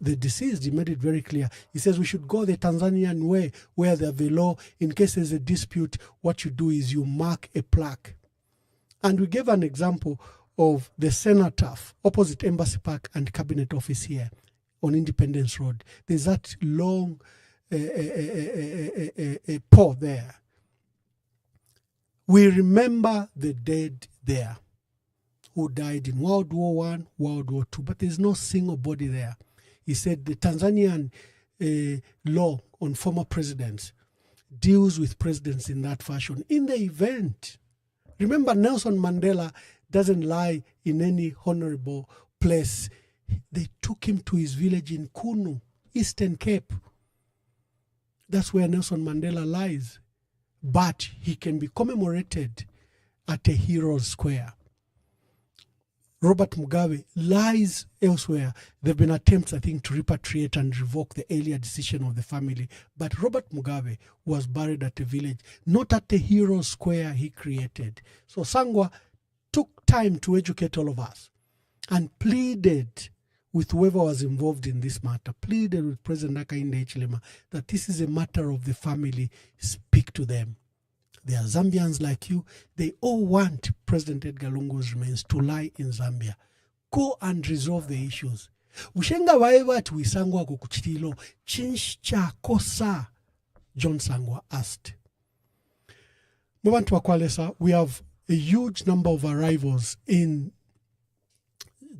the deceased, he made it very clear. He says we should go the Tanzanian way, where they have the law. In case there's a dispute, what you do is you mark a plaque. And we gave an example of the cenotaph opposite Embassy Park and Cabinet Office here on Independence Road. There's that long paw there. We remember the dead there who died in World War I, World War II, but there's no single body there. He said the Tanzanian law on former presidents deals with presidents in that fashion. In the event, remember, Nelson Mandela doesn't lie in any honorable place. They took him to his village in Kunu, Eastern Cape. That's where Nelson Mandela lies. But he can be commemorated at a hero's square. Robert Mugabe lies elsewhere. There have been attempts, I think, to repatriate and revoke the earlier decision of the family. But Robert Mugabe was buried at a village, not at the hero square he created. So Sangwa took time to educate all of us and pleaded with whoever was involved in this matter, pleaded with President Hakainde Hichilema that this is a matter of the family. Speak to them. They are Zambians like you. They all want President Edgar Lungu's remains to lie in Zambia. Go and resolve the issues. Ushenga waewa tuisangwa kukuchitilo chincha kosa, John Sangwa asked. Mwantu Wakwalesa, we have a huge number of arrivals in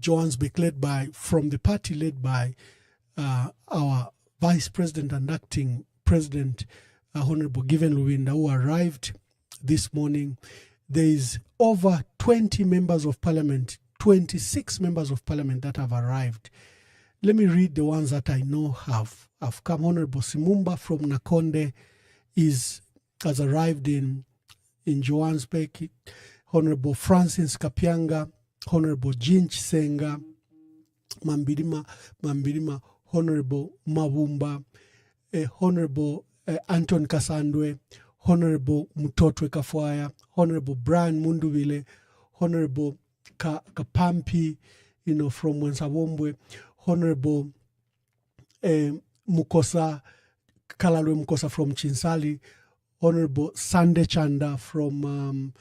Johannesburg from the party led by our Vice President and Acting President, Honorable Given Luwinda, who arrived this morning. There is over 20 members of parliament, 26 members of parliament that have arrived. Let me read the ones that I know have come. Honorable Simumba from Nakonde has arrived in Johannesburg. Honorable Francis Kapianga, Honorable Jean Chisenga, Mambirima, Honorable Mabumba, Honorable Anton Kasandwe, Honorable Mutotwe Kafwaya, Honorable Brian Munduvile, Honorable Kapampi, from Wensawombwe, Honorable Mukosa, Kalalwe Mukosa from Chinsali, Honorable Sande Chanda from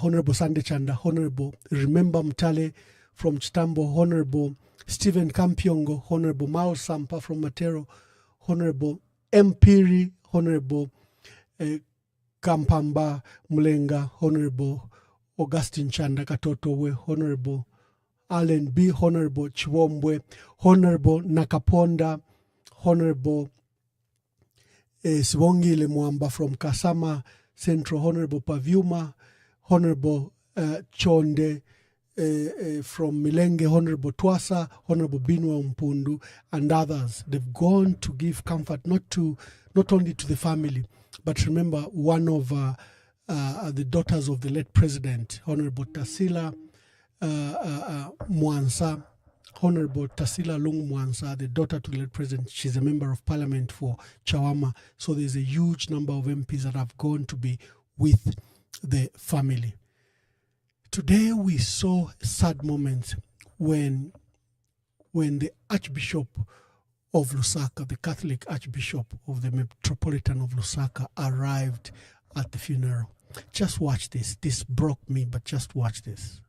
Honorable Sande Chanda, Honorable Remember Mtale from Chitambo, Honorable Stephen Kampiongo, Honorable Mao Sampa from Matero, Honorable Mpiri, Honorable Kampamba Mulenga, Honorable Augustine Chanda Katotowe, Honorable Allen B, Honorable Chiwombwe, Honorable Nakaponda, Honorable Sibongile Mwamba from Kasama Central, Honorable Pavyuma, Honorable Chonde from Milenge, Honorable Twasa, Honorable Binwa Mpundu, and others. They've gone to give comfort not only to the family, but remember one of the daughters of the late president, Honorable Tasila Mwansa, Honorable Tasila Lungu Mwansa, the daughter to the late president. She's a member of parliament for Chawama. So there's a huge number of MPs that have gone to be with the family. Today we saw sad moments when the Archbishop of Lusaka, the Catholic Archbishop of the Metropolitan of Lusaka, arrived at the funeral. Just watch this. This broke me, but just watch this.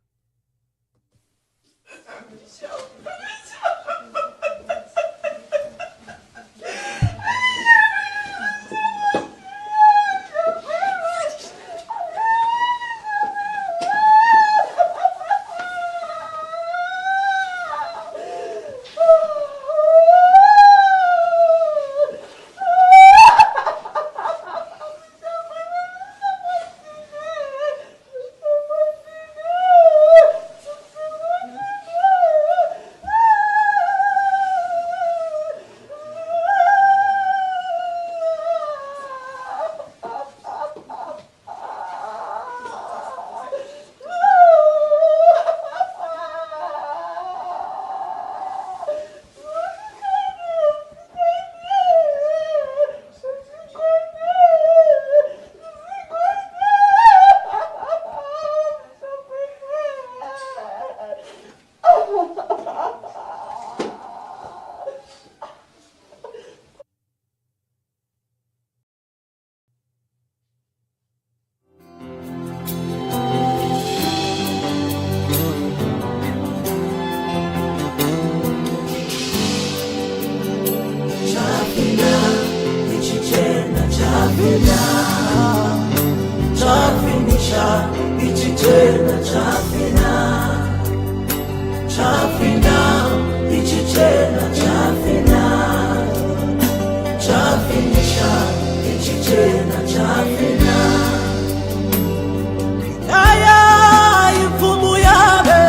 ichichena chafina, chafina, ichichena chafina, chafinisha, ichichena chafina. Aya ifumu yabe,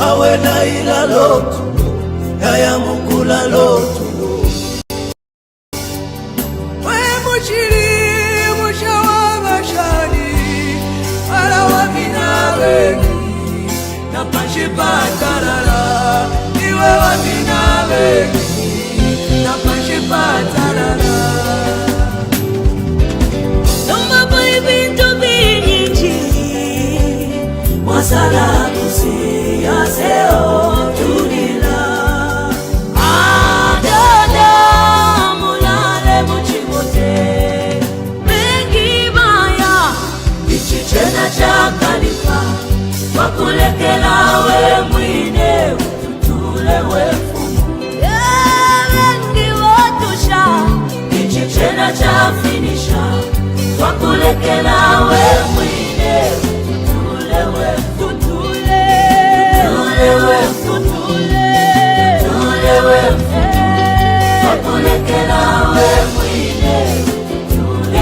awena ila lotu, yaya mukula lotu. Patarara, iwe wabinawe, napashi patarara. Noma bintu bingi, masala kusiya seo tulila. Adada mulale muchimote, bengi maya, ichichena chakalipa. Wakulekela we mwine ututule wefumu. Wengi watusha, ichichena chafinisha. Wakulekela we mwine ututule wefumu. Tutule wefumu. Wakulekela we mwine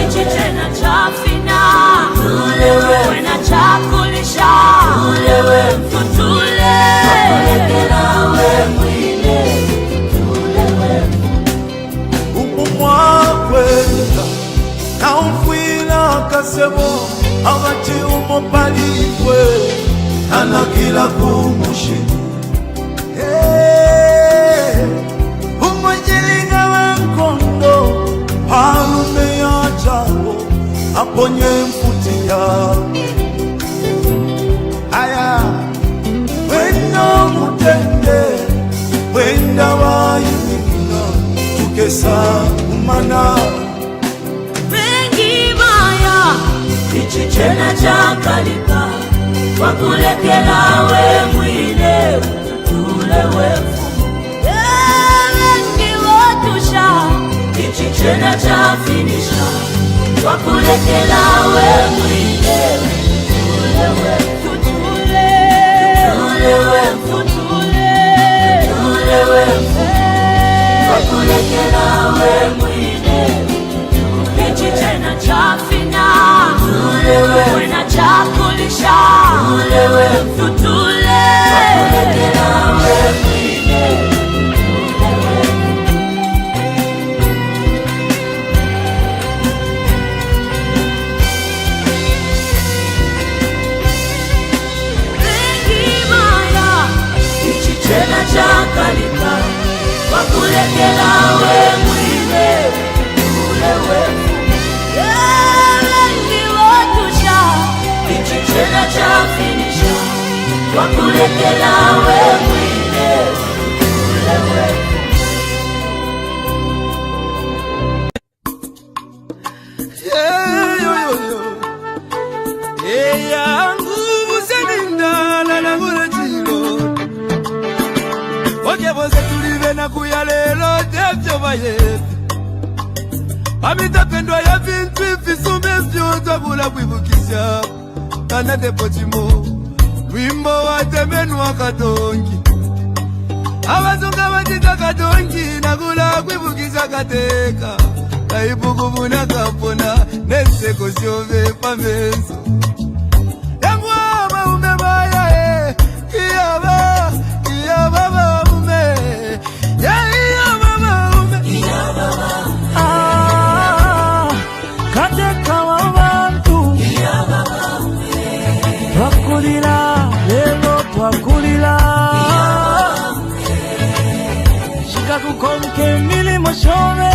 ichichena chafina. Wena chakulisha tutule mwine umumwakwenda na umfwila kasebo abati umopaliwe anakila kumushi umwajilinga wankondo halume ya jabo aponye mfuti yawe. Aya wenda mutende wenda wayimina tukesa umana bengi baya ichichena chakalipa wakulekela we mwine ututule wefumu. Bengi watusha ichichena chafinisha wakulekela we mwine ututule wefumu. Wakulekela we mwine ichichena chafina. Wena chakulisha tutule. Wakulekela we mwine ichichena chakalipa. Wakulekela we mwine ule wefumu. Wengi watusha ichichena chafinisha. Wakulekela we mwine ule wefumu. Yangu buzenindala na gulechilo oke bose tulive na kuyalelo devyo bayevi amitapendwa ya vintu ifisume vyoza kula kuibukisha kana depotimo wimbo watemenwa katongi abazunga batita katongi na kula kuibukisha kateka kaibukubuna kapona neseko siove pamenso yangwa umebaya iyaba ume iyaba kateka wabantu twakulira lelo twakulira shikakukonke milimo shove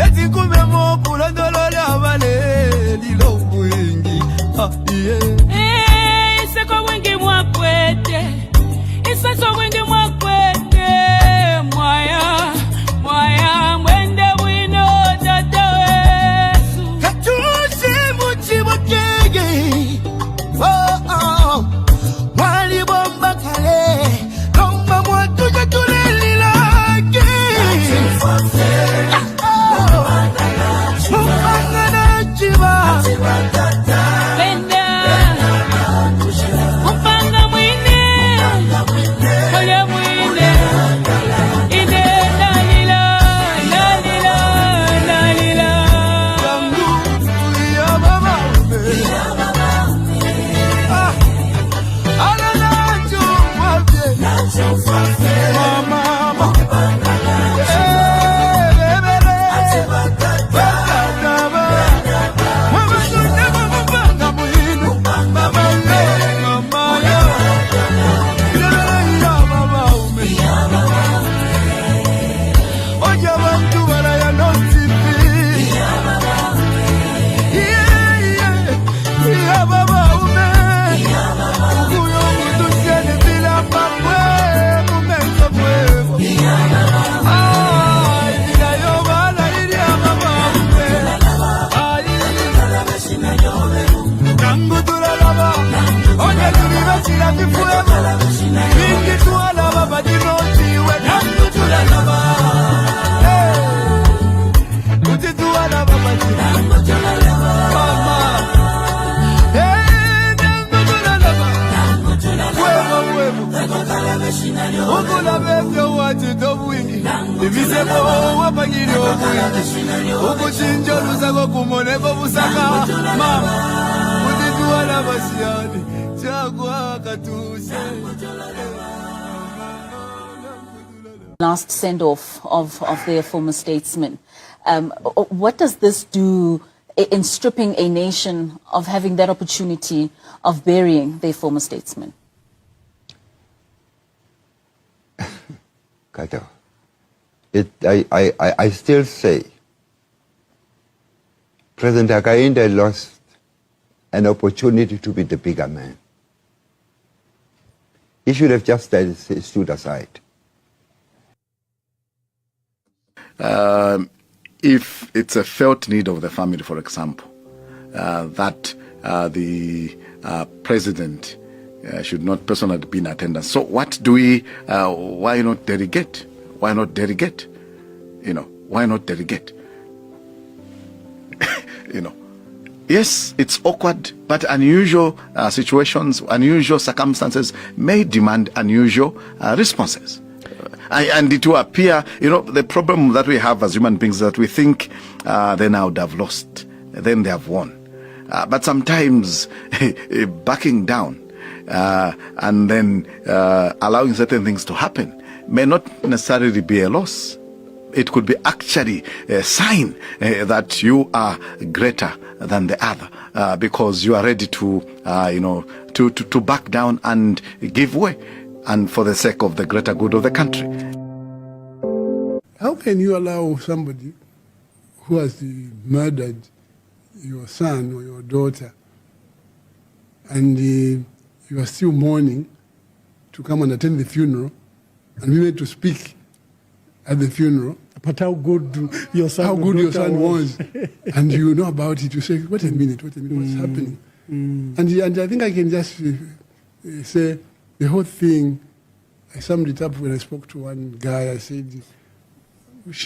eti kumemo kulondolole abale lilo mwingi iseko mwingi mwakwete iseso mwingi mwakwete mwaya mwende wino tata wesu katushi muchi mwakege okulaba ebyo watito obwingi ebisebo wapanyiri obwingi okukinja oluzago kumoneko busaka mama mutituwala basiyani kyagwa katuuse. Last send-off of their former statesman. What does this do in stripping a nation of having that opportunity of burying their former statesman? Kato, I still say President Hakainde lost an opportunity to be the bigger man. He should have just stood aside. If it's a felt need of the family, for example, that the president should not personally be in attendance. So what do we, why not delegate? Why not delegate? You know, why not delegate? You know, yes, it's awkward, but unusual situations, unusual circumstances may demand unusual responses. And it will appear, you know, the problem that we have as human beings is that we think they now would have lost, then they have won. But sometimes backing down and then allowing certain things to happen may not necessarily be a loss. It could be actually a sign that you are greater than the other because you are ready to, you know, to back down and give way, and for the sake of the greater good of the country. How can you allow somebody who has murdered your son or your daughter and you are still mourning to come and attend the funeral and we went to speak at the funeral? But how good your son, was. And you know about it, you say, wait a minute, what's happening? And I think I can just say the whole thing, I summed it up when I spoke to one guy. I said, because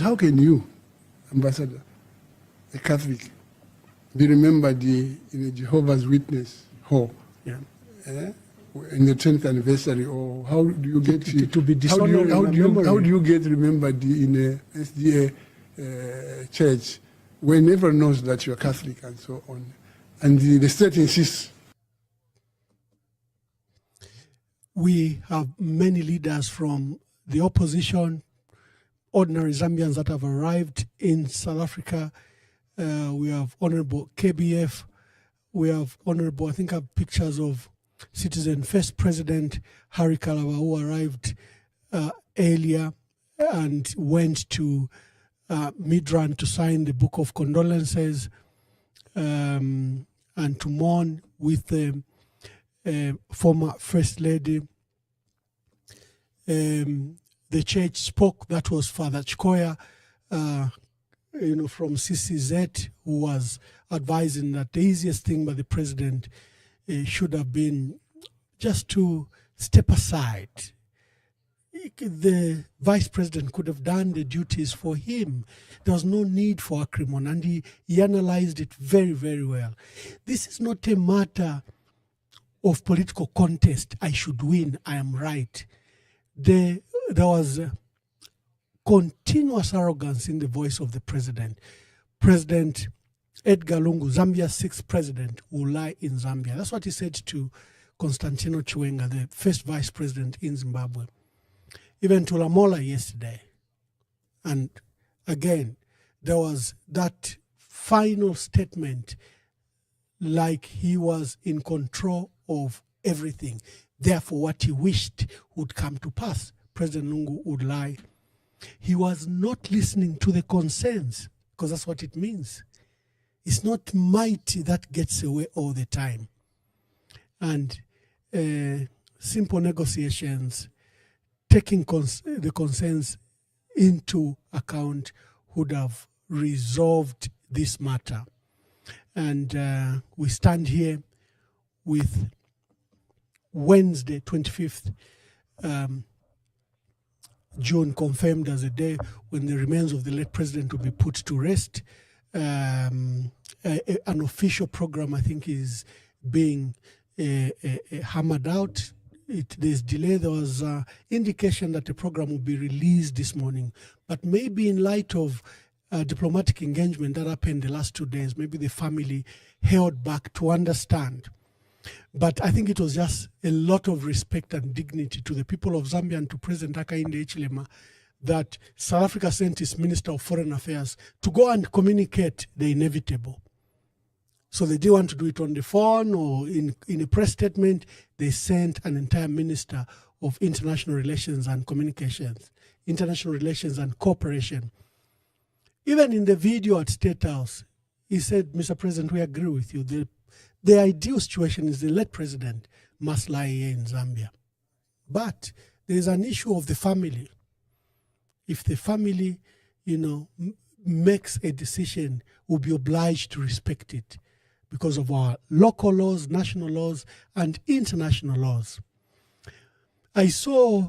how can you, Ambassador, a Catholic, be remembered in a Jehovah's Witness hall? Yeah. In the 10th anniversary, or how do you get to be dishonored? How do you get remembered in a SDA church when everyone knows that you're Catholic and so on? And the state insists. We have many leaders from the opposition, ordinary Zambians that have arrived in South Africa. We have Honorable KBF. We have Honorable, I think I have pictures of Citizen First President Harry Kalava, who arrived earlier and went to Midrand to sign the book of condolences and to mourn with the former First Lady. The church spoke, that was Father Chikoya, you know, from CCZ, who was advising that the easiest thing by the president should have been just to step aside. The vice president could have done the duties for him. There was no need for acrimony, and he analyzed it very, very well. This is not a matter of political contest. I should win, I am right. There was continuous arrogance in the voice of the president. President Edgar Lungu, Zambia's 6th president, will lie in Zambia. That's what he said to Constantino Chiwenga, the first vice president in Zimbabwe. Even to Lamola yesterday. And again, there was that final statement like he was in control of everything. Therefore, what he wished would come to pass. President Lungu would lie. He was not listening to the concerns, because that's what it means. It's not mighty that gets away all the time. And simple negotiations, taking the concerns into account, would have resolved this matter. And we stand here with Wednesday, 25th June, confirmed as a day when the remains of the late president will be put to rest. An official program, I think, is being hammered out. There's delay. There was indication that the program will be released this morning, but maybe in light of diplomatic engagement that happened the last 2 days, maybe the family held back to understand. But I think it was just a lot of respect and dignity to the people of Zambia and to President Hakainde Hichilema that South Africa sent its Minister of Foreign Affairs to go and communicate the inevitable. So they didn't want to do it on the phone or in a press statement. They sent an entire Minister of International Relations and Communications, International Relations and Cooperation. Even in the video at State House, he said, Mr. President, we agree with you. The ideal situation is the late president must lie here in Zambia. But there is an issue of the family. If the family, makes a decision, we'll be obliged to respect it because of our local laws, national laws, and international laws. I saw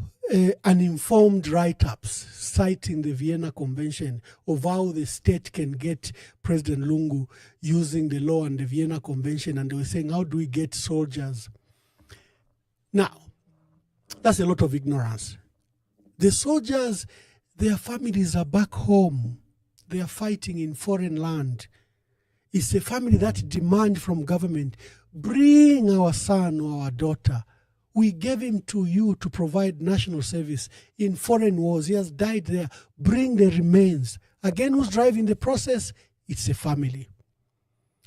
uninformed write-ups citing the Vienna Convention of how the state can get President Lungu using the law and the Vienna Convention, and they were saying, how do we get soldiers? Now, that's a lot of ignorance. The soldiers, their families are back home. They are fighting in foreign land. It's a family that demand from government, bring our son or our daughter. We gave him to you to provide national service in foreign wars. He has died there. Bring the remains. Again, who's driving the process? It's a family.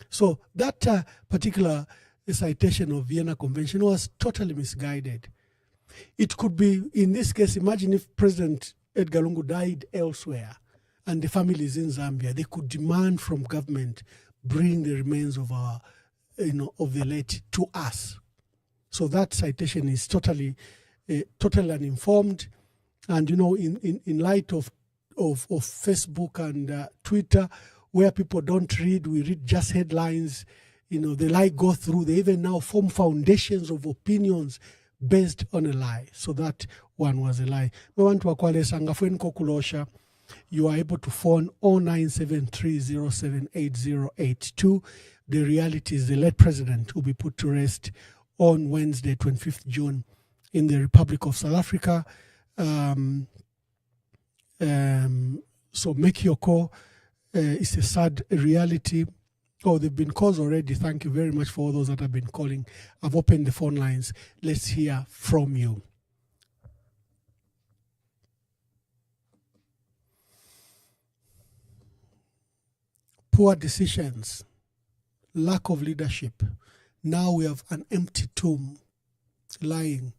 So that particular citation of Vienna Convention was totally misguided. It could be, in this case, imagine if President Edgar Lungu died elsewhere and the family is in Zambia. They could demand from government, bring the remains of our, of the late to us. So that citation is totally uninformed. And, in light of Facebook and Twitter, where people don't read, we read just headlines, they lie go through. They even now form foundations of opinions based on a lie. So that one was a lie. We want to acquire Sangafuen Kokulosha. You are able to phone 0973078082. The reality is the late president will be put to rest on Wednesday, 25th June, in the Republic of South Africa. So make your call. It's a sad reality. Oh, they've been calls already. Thank you very much for all those that have been calling. I've opened the phone lines. Let's hear from you. Poor decisions, lack of leadership. Now we have an empty tomb lying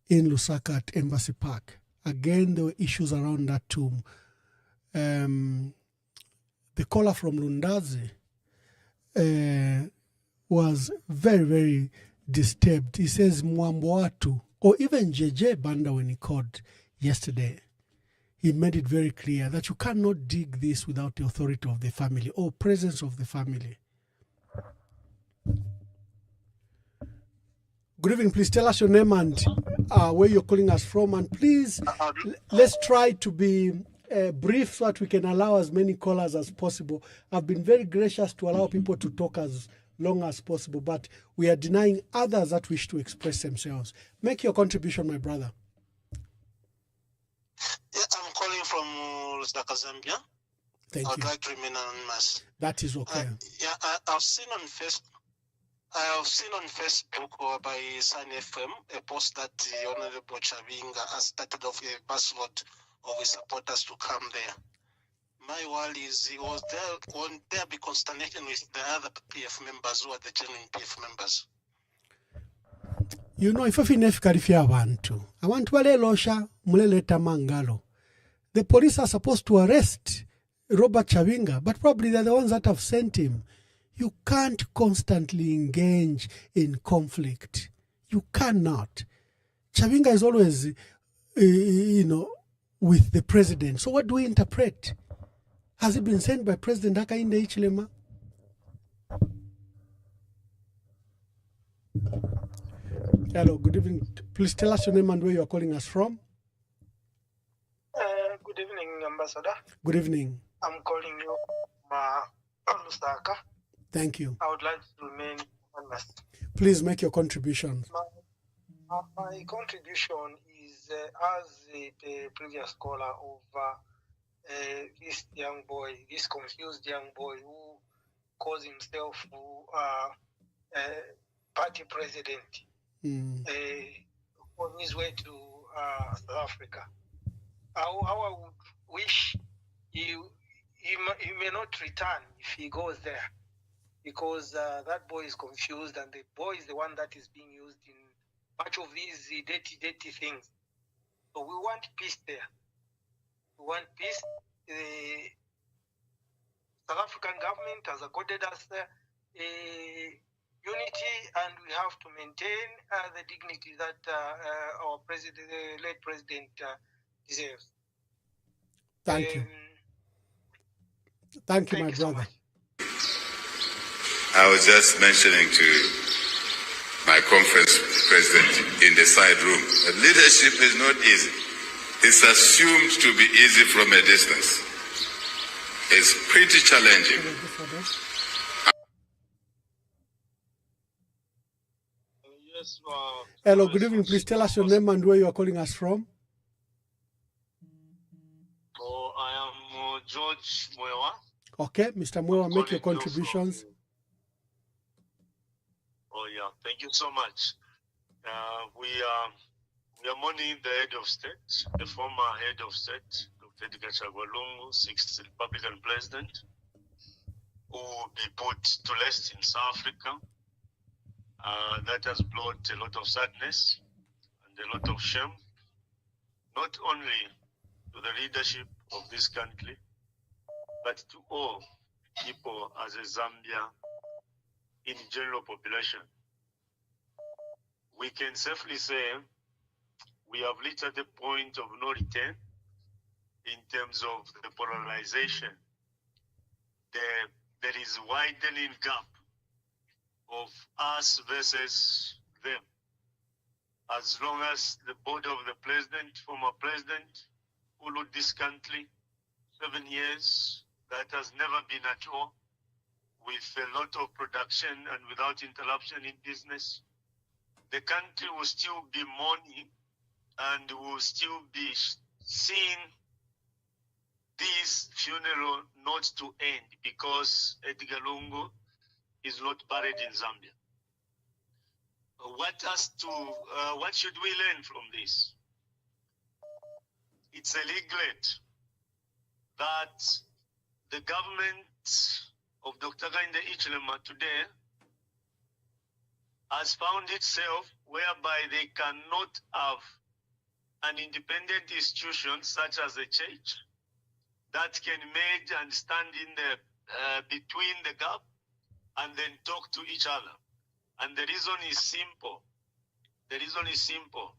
in Lusaka at Embassy Park. Again, there were issues around that tomb. The caller from Lundazi was very, very disturbed. He says Mwamboatu, or even JJ Banda when he called yesterday, he made it very clear that you cannot dig this without the authority of the family or presence of the family. Good evening. Please tell us your name and where you're calling us from. And please, let's try to be brief so that we can allow as many callers as possible. I've been very gracious to allow people to talk as long as possible, but we are denying others that wish to express themselves. Make your contribution, my brother. Yeah, I'm calling from Lusaka, Zambia. Thank you. I'd like to remain anonymous. That is okay. I've seen on Facebook or by Sun FM a post that the Honorable Chavinga has started off a busload of his supporters to come there. My worry is, won't there be consternation with the other PF members who are the genuine PF members? If I want to muleleta mangalo. The police are supposed to arrest Robert Chavinga, but probably they're the ones that have sent him. You can't constantly engage in conflict. You cannot. Chavinga is always, with the president. So what do we interpret? Has it been sent by President Hakainde Hichilema? Hello, good evening. Please tell us your name and where you are calling us from. Good evening, Ambassador. Good evening. I'm calling you from Lusaka. Thank you. I would like to remain honest. Please make your contribution. My contribution is as the previous caller of this young boy, this confused young boy who calls himself party president on his way to South Africa. How I would wish he may not return if he goes there, because that boy is confused, and the boy is the one that is being used in much of these dirty things. So we want peace there. We want peace. The South African government has accorded us unity, and we have to maintain the dignity that our president, the late president, deserves. Thank you. Thank you, my brother. I was just mentioning to my conference president in the side room that leadership is not easy. It's assumed to be easy from a distance. It's pretty challenging. Yes. Hello, good evening. Please tell us your name and where you are calling us from. I am George Mwewa. Okay, Mr. Mwewa, make your contributions. Oh yeah, thank you so much. We are mourning the head of state, the former head of state, Dr. Edgar Chagwa-Lungu, 6th Republican president, who will be put to rest in South Africa. That has brought a lot of sadness and a lot of shame, not only to the leadership of this country, but to all people as a Zambia in general population. We can safely say we have reached at the point of no return in terms of the polarization. There is widening gap of us versus them. As long as the board of the president, former president, who ruled this country 7 years, that has never been at all, with a lot of production and without interruption in business, the country will still be mourning and will still be seeing this funeral not to end, because Edgar Lungu is not buried in Zambia. What should we learn from this? It's a regret that the government of Dr. Gainde Hichilema today has found itself whereby they cannot have an independent institution such as a church that can merge and stand in the between the gap and then talk to each other. And the reason is simple. The reason is simple.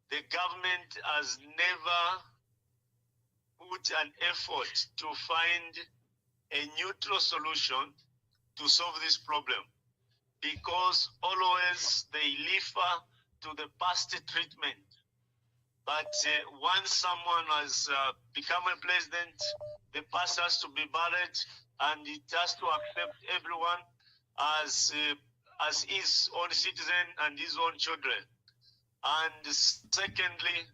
The government has never put an effort to find a neutral solution to solve this problem, because always they refer to the past treatment. But once someone has become a president, the past has to be buried, and it has to accept everyone as his own citizen and his own children. And secondly,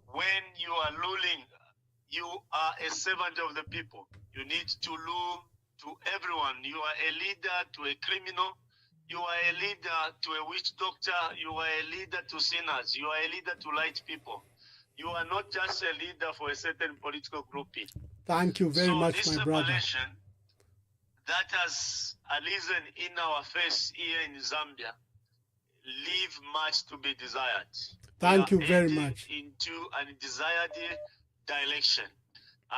when you are ruling, you are a servant of the people. You need to rule to everyone. You are a leader to a criminal. You are a leader to a witch doctor. You are a leader to sinners. You are a leader to right people. You are not just a leader for a certain political grouping. Thank you very much, my brother. That has arisen in our face here in Zambia leave much to be desired. Thank you very much. Into a desired direction,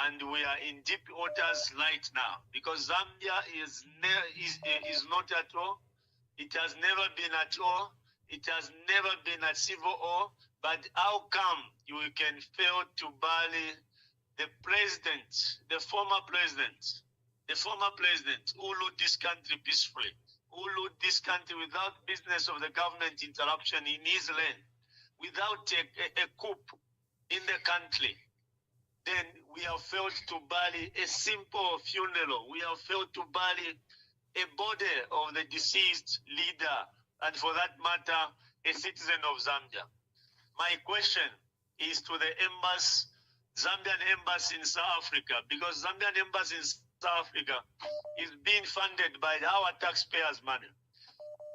and we are in deep waters right now, because Zambia is not at all. It has never been at all. It has never been at civil war. But how come you can fail to bury the president, the former president who ruled this country peacefully, who ruled this country without business of the government interruption in his land, without a coup in the country? Then we have failed to bury a simple funeral. We have failed to bury a body of the deceased leader and for that matter, a citizen of Zambia. My question is to the embassy, Zambian embassy in South Africa, because Zambian embassy in South Africa is being funded by our taxpayers' money.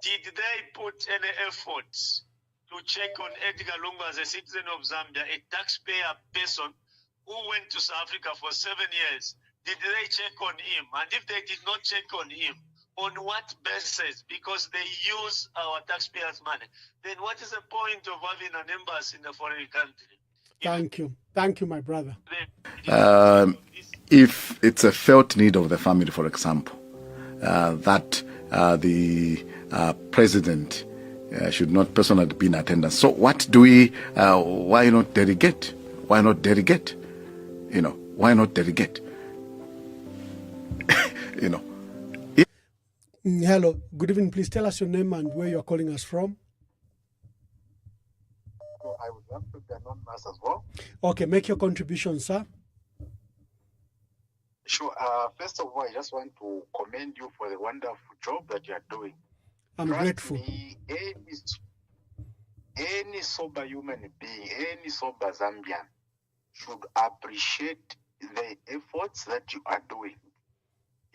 Did they put any efforts to check on Edgar Lungu as a citizen of Zambia, a taxpayer person who went to South Africa for 7 years? Did they check on him? And if they did not check on him, on what basis? Because they use our taxpayers' money. Then what is the point of having an embassy in a foreign country? Thank you. Thank you, my brother. If it's a felt need of the family, for example, that the president should not personally be in attendance. So what do we, why not delegate? Why not delegate? Why not delegate? Hello, good evening. Please tell us your name and where you're calling us from. I would love to be anonymous as well. Okay, make your contribution, sir. Sure. First of all, I just want to commend you for the wonderful job that you are doing. I'm grateful. Me, any sober human being, any sober Zambian should appreciate the efforts that you are doing.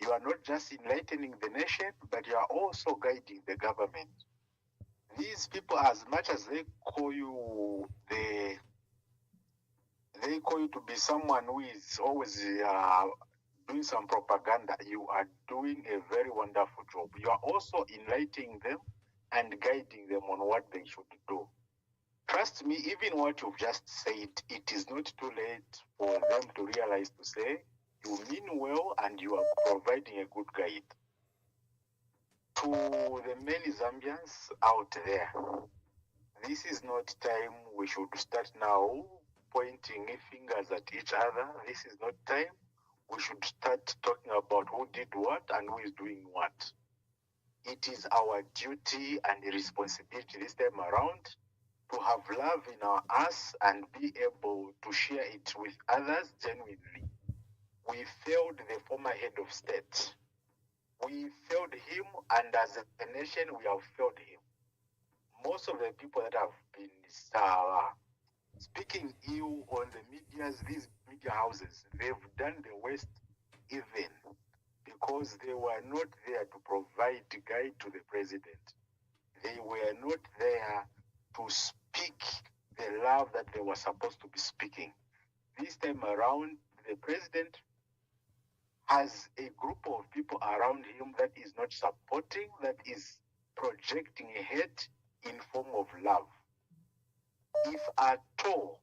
You are not just enlightening the nation, but you are also guiding the government. These people, as much as they call you to be someone who is always doing some propaganda, you are doing a very wonderful job. You are also enlightening them and guiding them on what they should do. Trust me, even what you've just said, it is not too late for them to realize to say, you mean well and you are providing a good guide. To the many Zambians out there, this is not time we should start now pointing fingers at each other. This is not time. We should start talking about who did what and who is doing what. It is our duty and responsibility this time around to have love in our hearts and be able to share it with others genuinely. We failed the former head of state. We failed him, and as a nation, we have failed him. Most of the people that have been speaking ill on the medias, these media houses, they've done the worst even because they were not there to provide guide to the president. They were not there to speak the love that they were supposed to be speaking. This time around, the president has a group of people around him that is not supporting, that is projecting a hate in form of love. If at all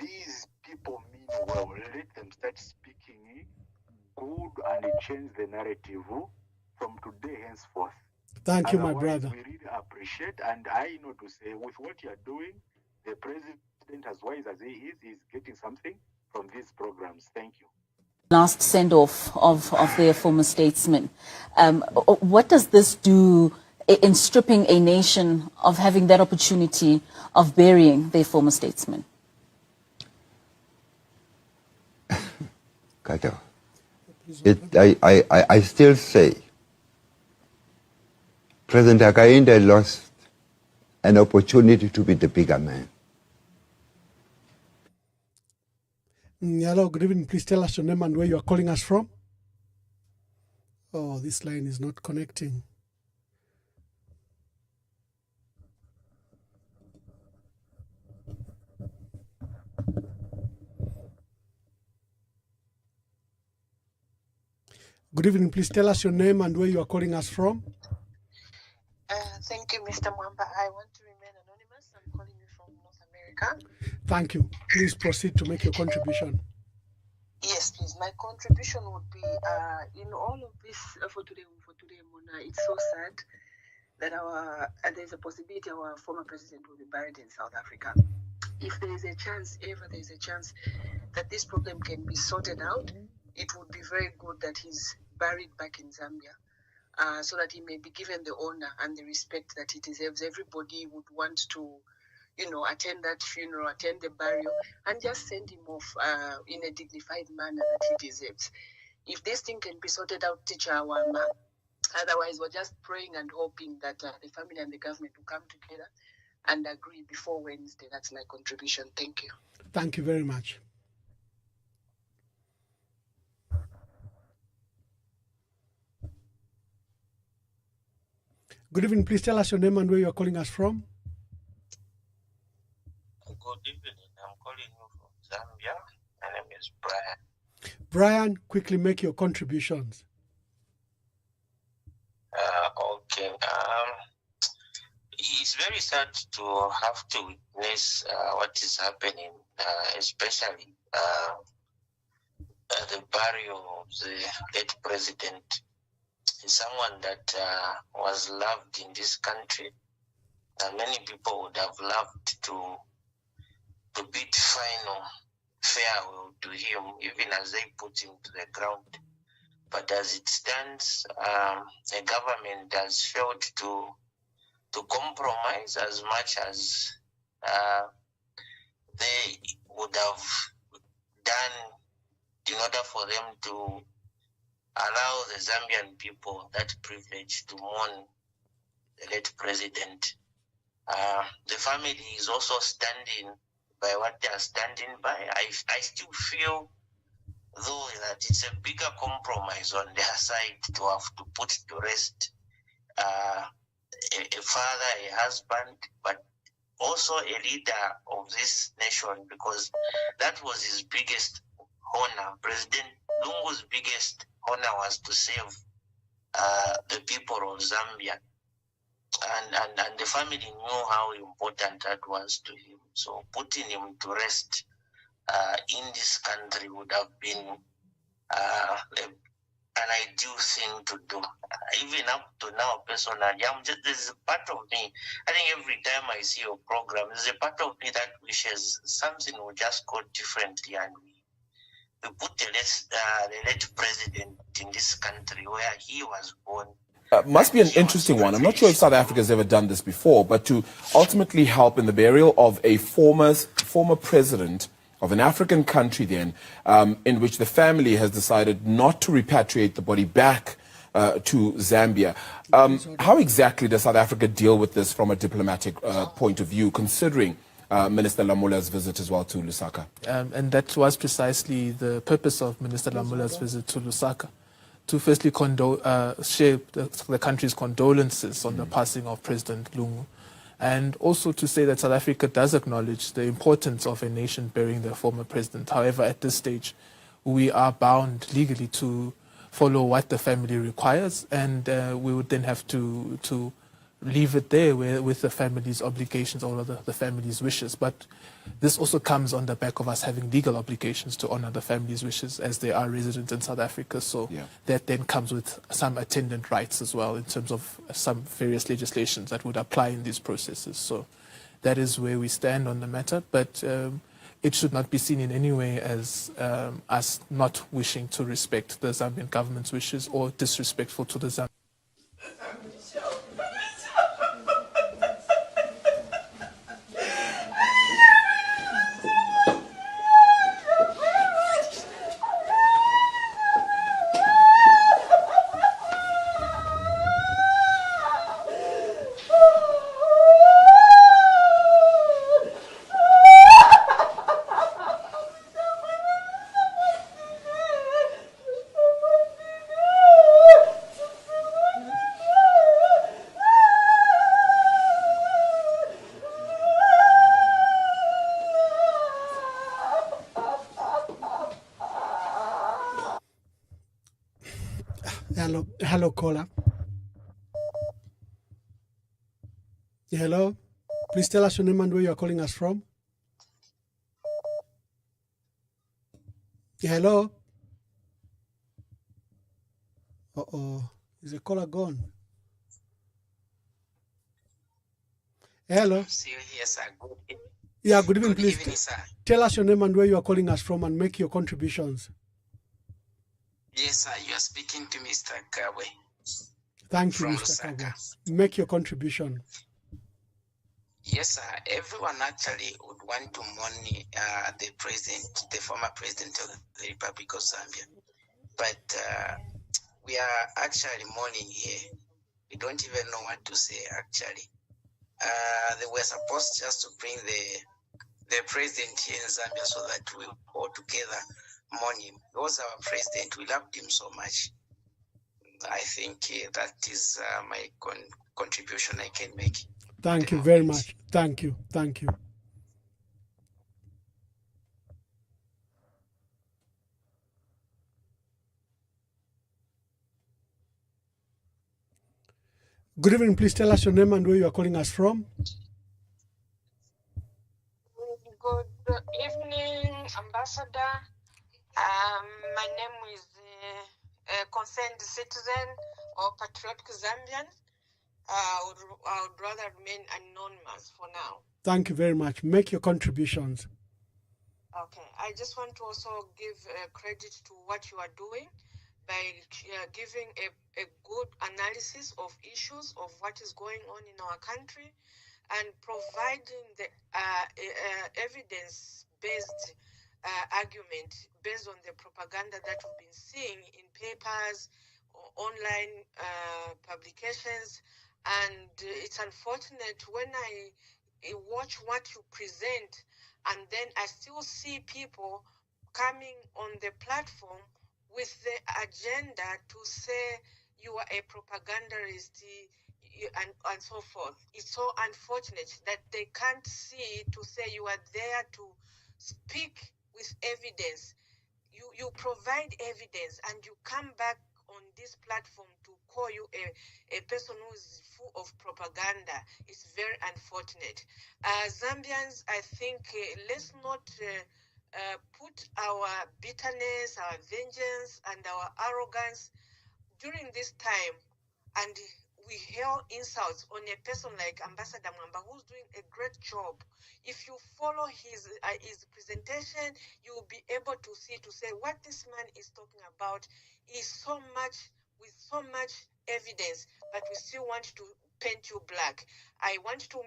these people mean well, let them start speaking good and change the narrative from today henceforth. Thank you, my Otherwise, brother. we really appreciate, and I know to say, with what you are doing, the president, as wise as he is getting something from these programs. Thank you. Last send-off of their former statesman. What does this do in stripping a nation of having that opportunity of burying their former statesman? Kato, I still say President Hakainde lost an opportunity to be the bigger man. Hello, good evening. Please tell us your name and where you are calling us from. Oh, this line is not connecting. Good evening. Please tell us your name and where you are calling us from. Thank you, Mr. Mwamba. I want to remain anonymous. I'm calling you from North America. Thank you. Please proceed to make your contribution. Yes, please. My contribution would be in all of this for today, Mona. It's so sad that there's a possibility our former president will be buried in South Africa. If there is a chance, that this problem can be sorted out, it would be very good that he's buried back in Zambia. So that he may be given the honor and the respect that he deserves. Everybody would want to, attend that funeral, attend the burial, and just send him off in a dignified manner that he deserves. If this thing can be sorted out, Teacher Awama, Otherwise, we're just praying and hoping that the family and the government will come together and agree before Wednesday. That's my contribution. Thank you. Thank you very much. Good evening. Please tell us your name and where you are calling us from. Good evening. I'm calling you from Zambia. My name is Brian. Brian, quickly make your contributions. Okay. It's very sad to have to witness what is happening, especially the burial of the late president. He's someone that was loved in this country. Many people would have loved to bid final farewell to him, even as they put him to the ground. But as it stands, the government has failed to compromise as much as they would have done in order for them to allow the Zambian people that privilege to mourn the late president. The family is also standing by what they are standing by. I still feel, though, that it's a bigger compromise on their side to have to put to rest a father, a husband, but also a leader of this nation, because that was his biggest honor. President Lungu's biggest honor was to save the people of Zambia. And the family knew how important that was to him. So putting him to rest in this country would have been an ideal thing to do. Even up to now, personally, there's a part of me, I think every time I see your program, there's a part of me that wishes something would just go differently, and we put the late president in this country where he was born. Must be an interesting one. I'm not sure if South Africa has ever done this before, but to ultimately help in the burial of a former president of an African country then, in which the family has decided not to repatriate the body back to Zambia. How exactly does South Africa deal with this from a diplomatic point of view, considering Minister Lamula's visit as well to Lusaka? And that was precisely the purpose of Minister Lamula's visit to Lusaka, to firstly share the country's condolences on the passing of President Lungu, and also to say that South Africa does acknowledge the importance of a nation burying their former president. However, at this stage, we are bound legally to follow what the family requires, and we would then have to leave it there with the family's obligations or the family's wishes. But this also comes on the back of us having legal obligations to honor the family's wishes, as they are residents in South Africa. So that then comes with some attendant rights as well, in terms of some various legislations that would apply in these processes. So that is where we stand on the matter. But it should not be seen in any way as us not wishing to respect the Zambian government's wishes or disrespectful to the Zambian. Hello, caller. Hello. Please tell us your name and where you are calling us from. Hello. Is the caller gone? Hello. Yes, sir. Yeah, good evening. Please evening, sir. tell us your name and where you are calling us from, and make your contributions. Yes, sir. You are speaking to Mr. Kawe. Thank you, from Mr. Lusaka. Kaga. Make your contribution. Yes, sir. Everyone actually would want to mourn the former president of the Republic of Zambia. But we are actually mourning here. We don't even know what to say, actually. They were supposed just to bring the president here in Zambia so that we all together mourn him. He was our president. We loved him so much. I think that is my contribution I can make. Thank you very much. Thank you. Thank you. Good evening. Please tell us your name and where you are calling us from. Good evening, Ambassador. My name is a concerned citizen or patriotic Zambian. I would rather remain anonymous for now. Thank you very much. Make your contributions. Okay. I just want to also give credit to what you are doing by giving a good analysis of issues of what is going on in our country and providing the evidence-based argument based on the propaganda that we've been seeing in papers, or online publications. And it's unfortunate when I watch what you present and then I still see people coming on the platform with the agenda to say you are a propagandist and so forth. It's so unfortunate that they can't see to say you are there to speak with evidence. You provide evidence and you come back on this platform to call you a person who is full of propaganda. It's very unfortunate. Zambians, I think let's not put our bitterness, our vengeance, and our arrogance during this time, and we hail insults on a person like Ambassador Mwamba, who's doing a great job. If you follow his presentation, you will be able to see, to say what this man is talking about is so much, with so much evidence, but we still want to paint you black. I want to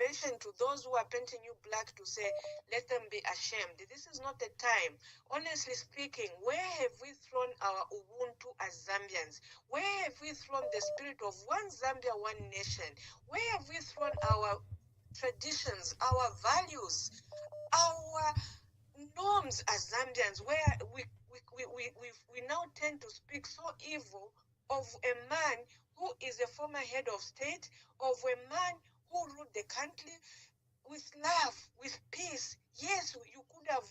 mention to those who are painting you black to say, let them be ashamed. This is not the time. Honestly speaking, where have we thrown our Ubuntu as Zambians? Where have we thrown the spirit of one Zambia, one nation? Where have we thrown our traditions, our values, our norms as Zambians, where we now tend to speak so evil of a man who is a former head of state, of a man who ruled the country with love, with peace. Yes, you could have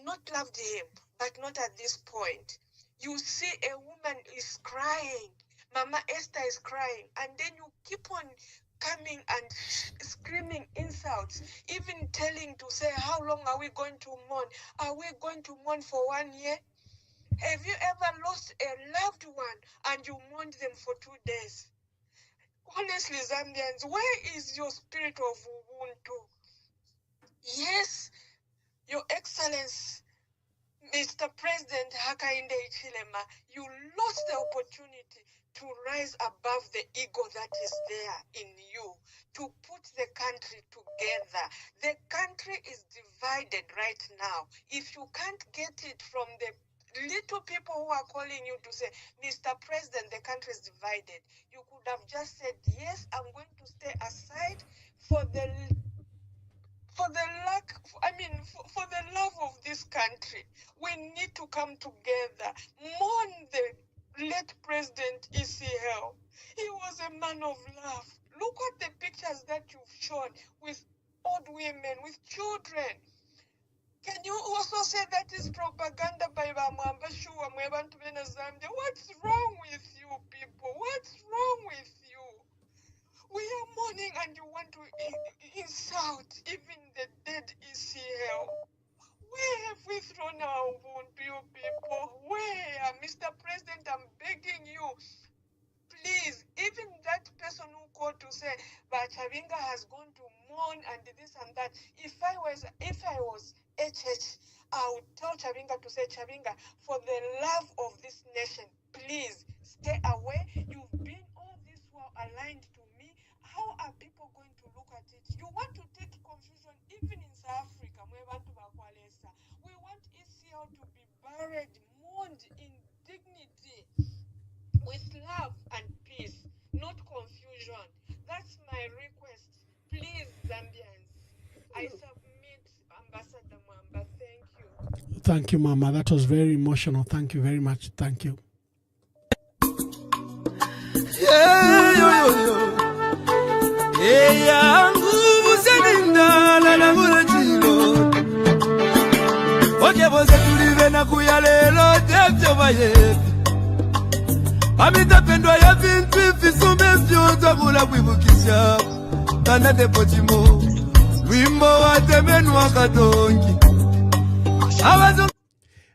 not loved him, but not at this point. You see a woman is crying, Mama Esther is crying, and then you keep on coming and screaming insults, even telling to say, how long are we going to mourn? Are we going to mourn for 1 year? Have you ever lost a loved one and you mourned them for 2 days? Honestly, Zambians, where is your spirit of Ubuntu? Yes, Your Excellency, Mr. President Hakainde Hichilema, you lost the opportunity to rise above the ego that is there in you, to put the country together. The country is divided right now. If you can't get it from the little people who are calling you to say, Mr. President, the country is divided, you could have just said, yes, I'm going to stay aside for the love of this country. We need to come together. Mourn the late President ECL. He was a man of love. Look at the pictures that you've shown with old women, with children. Can you also say that is propaganda by Bamwamba Shua Mwebantu Bena Zambia? What's wrong with you people? What's wrong with you? We are mourning and you want to insult even the dead ECL. Where have we thrown our Ubuntu, you people? Where? Mr. President, I'm begging you. Please, even that person who called to say that Chavinga has gone to mourn and this and that. If I was HH, I would tell Chavinga to say, Chavinga, for the love of this nation, please stay away. You've been all this while aligned to me. How are people going to look at it? You want to take confusion even in South Africa. We want ECL to be buried, mourned in dignity, with love and peace, not confusion. That's my request. Please, Zambians, I submit Ambassador Mwamba. Thank you. Thank you, Mama. That was very emotional. Thank you very much. Thank you. amitapendwa ya vintu ifisume vyonza kula kwibukisha kana depotimo wimbo wa temenu wakatongi.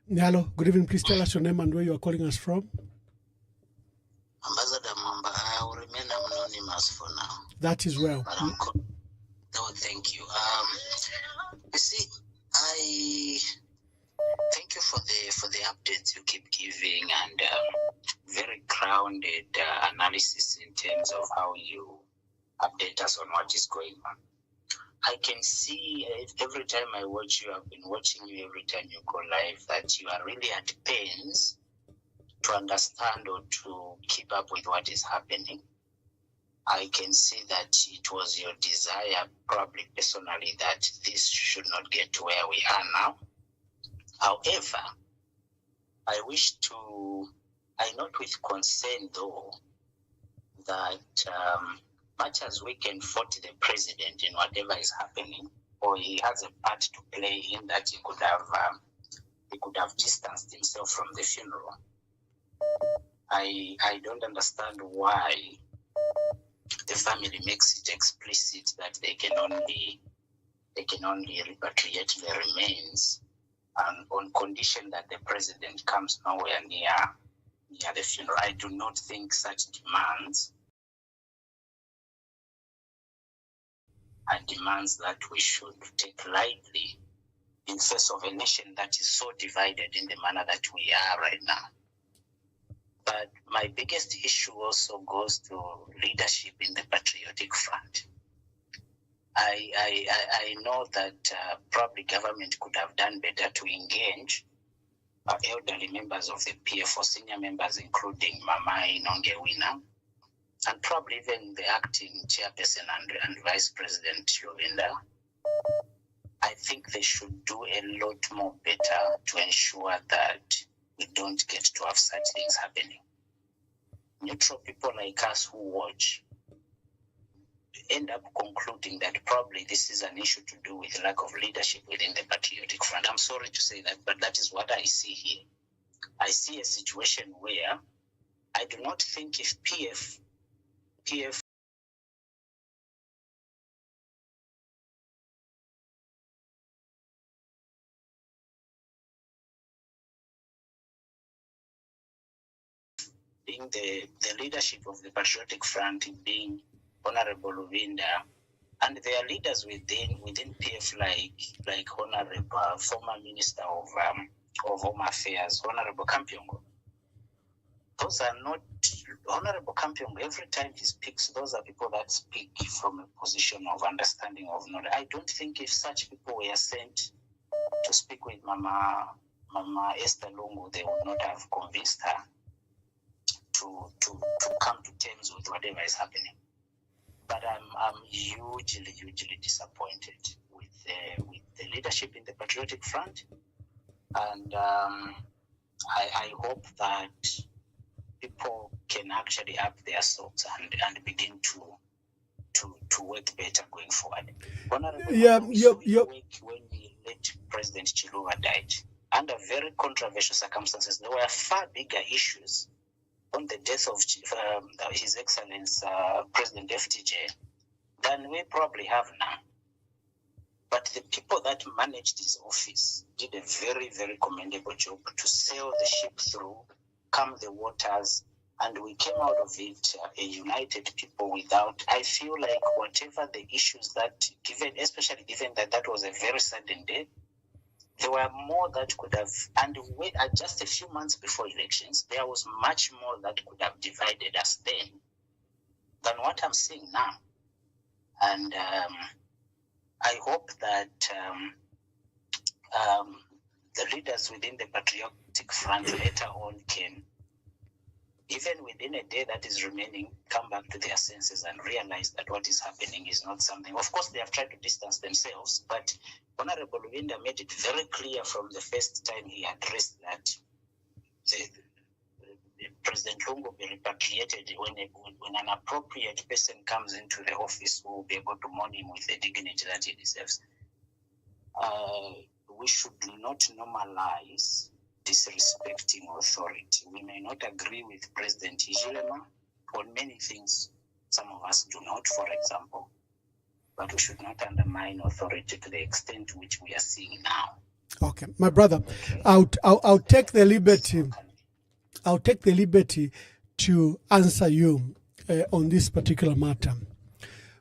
Hello, good evening. Please tell us your name and where you are calling us from. Ambassador Mwamba, I will remain anonymous for now. That is well. No, thank you. You see, I thank you for the updates you keep giving and very grounded analysis in terms of how you update us on what is going on. I can see every time I watch you, I've been watching you every time you go live, that you are really at pains to understand or to keep up with what is happening. I can see that it was your desire, probably personally, that this should not get to where we are now. However, I note with concern, though, that much as we can fault the president in whatever is happening, or he has a part to play in that he could have distanced himself from the funeral, I don't understand why the family makes it explicit that they can only repatriate the remains, and on condition that the president comes nowhere near the funeral. I do not think such demands are demands that we should take lightly in face of a nation that is so divided in the manner that we are right now. But my biggest issue also goes to leadership in the Patriotic Front. I know that probably government could have done better to engage elderly members of the PF or senior members, including Mama Inongewina, and probably even the acting chairperson and vice president Yovinda. I think they should do a lot more better to ensure that we don't get to have such things happening. Neutral people like us who watch end up concluding that probably this is an issue to do with lack of leadership within the Patriotic Front. I'm sorry to say that, but that is what I see here. I see a situation where I do not think if PF being the leadership of the Patriotic Front, being Honorable Luvinda, and their leaders within PF like Honorable former Minister of Home Affairs, Honorable Kampiongo. Those are not Honorable Kampiongo. Every time he speaks, those are people that speak from a position of understanding of knowledge. I don't think if such people were sent to speak with Mama Esther Lungu, they would not have convinced her to come to terms with whatever is happening. But I'm hugely disappointed with the leadership in the Patriotic Front, and I hope that people can actually up their salts and begin to work better going forward. When we let President Chiluba died, under very controversial circumstances, there were far bigger issues on the death of His Excellence President FTJ than we probably have now. But the people that managed his office did a very, very commendable job to sail the ship through, calm the waters, and we came out of it a united people without, I feel like whatever the issues that, especially given that was a very sudden death, there were more that could have, and just a few months before elections, there was much more that could have divided us then than what I'm seeing now. And I hope that the leaders within the Patriotic Front later on can, even within a day that is remaining, come back to their senses and realize that what is happening is not something. Of course, they have tried to distance themselves, but Honorable Luinda made it very clear from the first time he addressed that President Lungu will be repatriated when an appropriate person comes into the office who will be able to mourn him with the dignity that he deserves. We should not normalize disrespecting authority. We may not agree with President Hichilema on many things. Some of us do not, for example. But we should not undermine authority to the extent to which we are seeing now. Okay, my brother, I'll take the liberty. I'll take the liberty to answer you on this particular matter.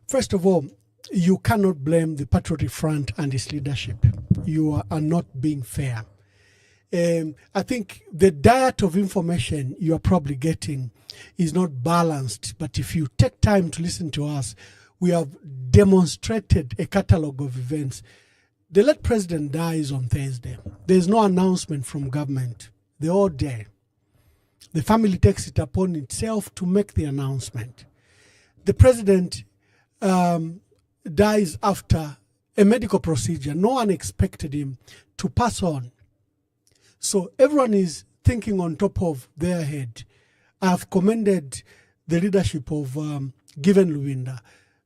First of all, you cannot blame the Patriotic Front and its leadership. You are not being fair. I think the diet of information you are probably getting is not balanced. But if you take time to listen to us, we have demonstrated a catalogue of events. The late president dies on Thursday. There's no announcement from government. They're all there. The family takes it upon itself to make the announcement. The president dies after a medical procedure. No one expected him to pass on. So everyone is thinking on top of their head. I've commended the leadership of Given Luinda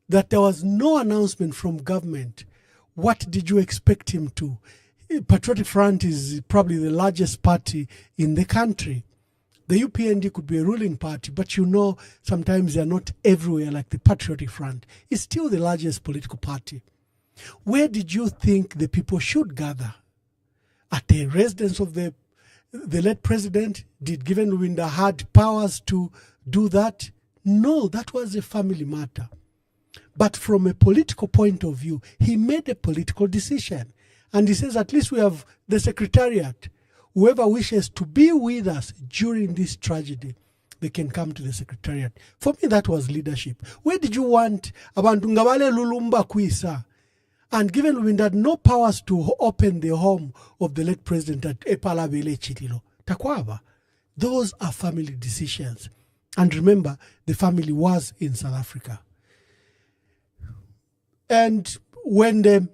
that there was no announcement from government. What did you expect him to? Patriotic Front is probably the largest party in the country. The UPND could be a ruling party, but you know sometimes they are not everywhere like the Patriotic Front. It's still the largest political party. Where did you think the people should gather? At the residence of the late president? Did Given Luinda had powers to do that? No, that was a family matter. But from a political point of view, he made a political decision. And he says, at least we have the secretariat. Whoever wishes to be with us during this tragedy, they can come to the secretariat. For me, that was leadership. Where did you want abantu ngabale lulumba kuisa? And Given Luinda had no powers to open the home of the late president at Epalabele Chitilo. Takwaba. Those are family decisions. And remember, the family was in South Africa. And when the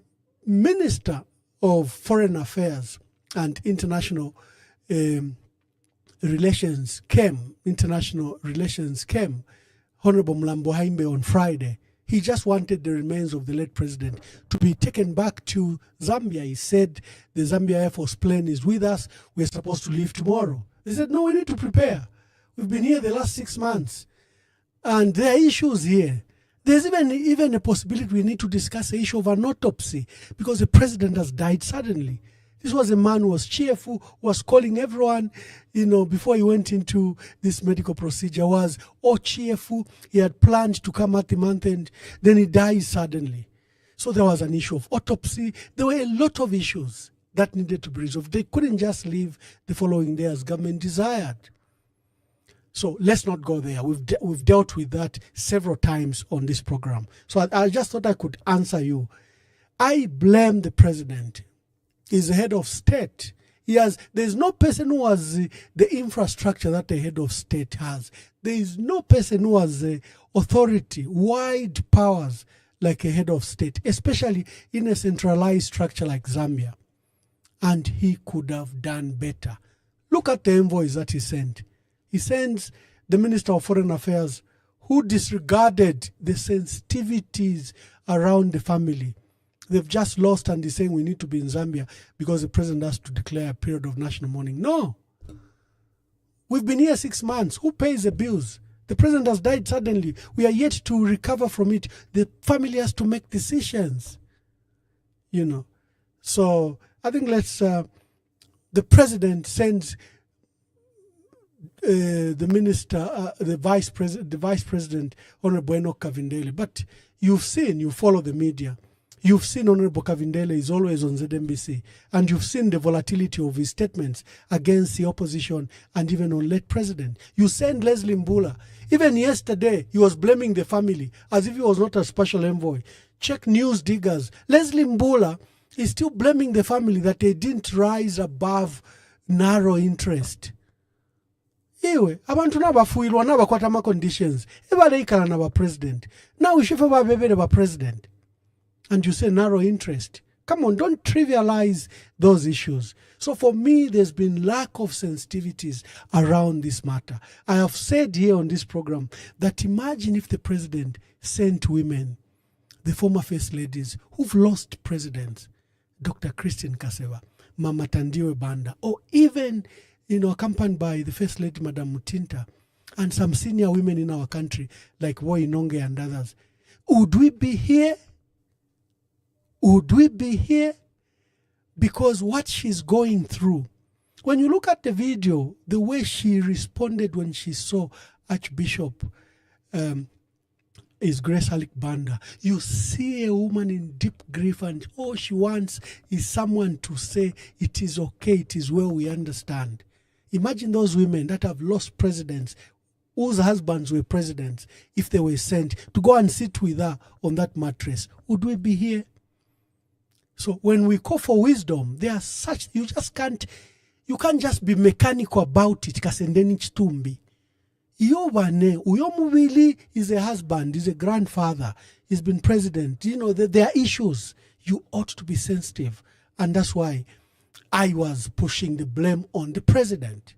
Minister of Foreign Affairs and International Relations came, Honorable Mlambo Haimbe on Friday, he just wanted the remains of the late president to be taken back to Zambia. He said the Zambia Air Force plane is with us. We're supposed to leave tomorrow. They said, no, we need to prepare. We've been here the last 6 months. And there are issues here. There's even a possibility we need to discuss the issue of an autopsy because the president has died suddenly. This was a man who was cheerful, who was calling everyone, before he went into this medical procedure, was all cheerful. He had planned to come at the month end. Then he dies suddenly. So there was an issue of autopsy. There were a lot of issues that needed to be resolved. They couldn't just leave the following day as government desired. So let's not go there. We've dealt with that several times on this program. So I just thought I could answer you. I blame the president. He's the head of state. There's no person who has the infrastructure that the head of state has. There is no person who has the authority, wide powers like a head of state, especially in a centralized structure like Zambia. And he could have done better. Look at the envoys that he sent. He sends the Minister of Foreign Affairs who disregarded the sensitivities around the family. They've just lost and he's saying we need to be in Zambia because the president has to declare a period of national mourning. No. We've been here 6 months. Who pays the bills? The president has died suddenly. We are yet to recover from it. The family has to make decisions. So I think the president sends the minister, the vice president, Honorable Enoch Kavindele. But you follow the media. You've seen Honorable Kavindele is always on ZNBC, and you've seen the volatility of his statements against the opposition and even on late president. You send Leslie Mbula. Even yesterday, he was blaming the family as if he was not a special envoy. Check news diggers. Leslie Mbula He's still blaming the family that they didn't rise above narrow interest. Iwe, abantu nabafuirwa nabakwata ma conditions. Ebale ikala na ba president. Now we should have a president. And you say narrow interest. Come on, don't trivialize those issues. So for me, there's been lack of sensitivities around this matter. I have said here on this program that imagine if the president sent women, the former first ladies who've lost presidents, Dr. Christine Kaseva, Mama Tandiwe Banda, or even, accompanied by the first lady, Madam Mutinta, and some senior women in our country, like Woi Nonge and others. Would we be here? Would we be here? Because what she's going through, when you look at the video, the way she responded when she saw Archbishop is Grace Alik Banda, you see a woman in deep grief, and all she wants is someone to say, it is okay, it is well, we understand. Imagine those women that have lost presidents, whose husbands were presidents, if they were sent to go and sit with her on that mattress. Would we be here? So when we call for wisdom, there are such, you can't just be mechanical about it. Kasendeni chitumbi. Iyobane, uyomubili is a husband, is a grandfather, he's been president. There are issues. You ought to be sensitive. And that's why I was pushing the blame on the president.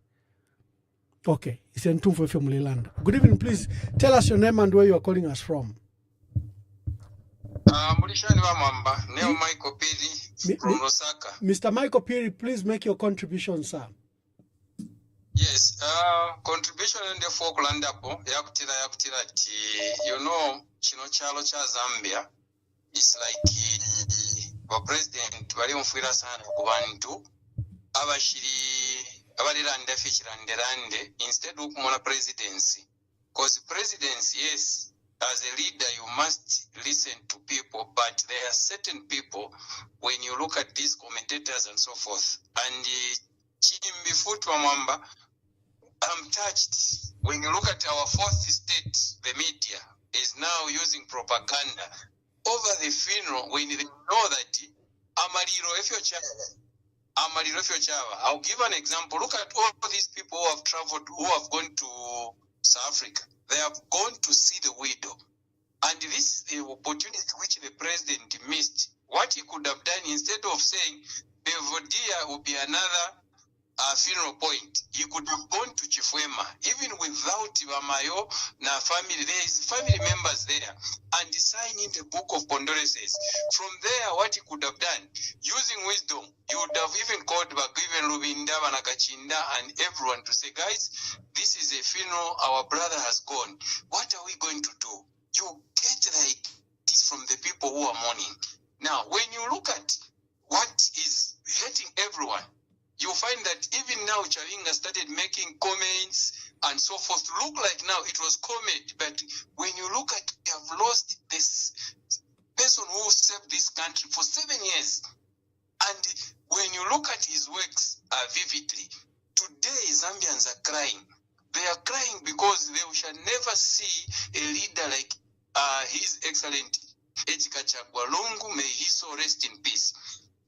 Okay, it's Ntumfo from Leland. Good evening, please tell us your name and where you are calling us from. Michael Piri from Lusaka. Mr. Michael Piri, please make your contribution, sir. Yes, contribution in the Falkland yakutira chino chalo cha Zambia is like president bali mfira sana ku bantu abaliranda fichirande instead ukumona presidency, because presidency, yes, as a leader, you must listen to people, but there are certain people, when you look at these commentators and so forth, and I'm touched. When you look at our fourth estate, the media is now using propaganda over the funeral when they know that Amariro Efyochava. I'll give an example. Look at all these people who have traveled, who have gone to South Africa. They have gone to see the widow. And this is the opportunity which the president missed. What he could have done, instead of saying, Bevodia will be another funeral point, he could have gone to Chifwema, even without Bamayo na family. There is family members there, and signing the book of condolences. From there, what he could have done, using wisdom, he would have even called back even Rubinda, Banakachinda, and everyone to say, guys, this is a funeral, our brother has gone. What are we going to do? You get like this from the people who are mourning. Now, when you look at what is hurting everyone, you find that even now Chavinga started making comments and so forth. Look like now it was comment, but when you look at, we have lost this person who served this country for 7 years. And when you look at his works vividly, today Zambians are crying. They are crying because they shall never see a leader like His Excellency Ejika Chagwalungu, may he so rest in peace.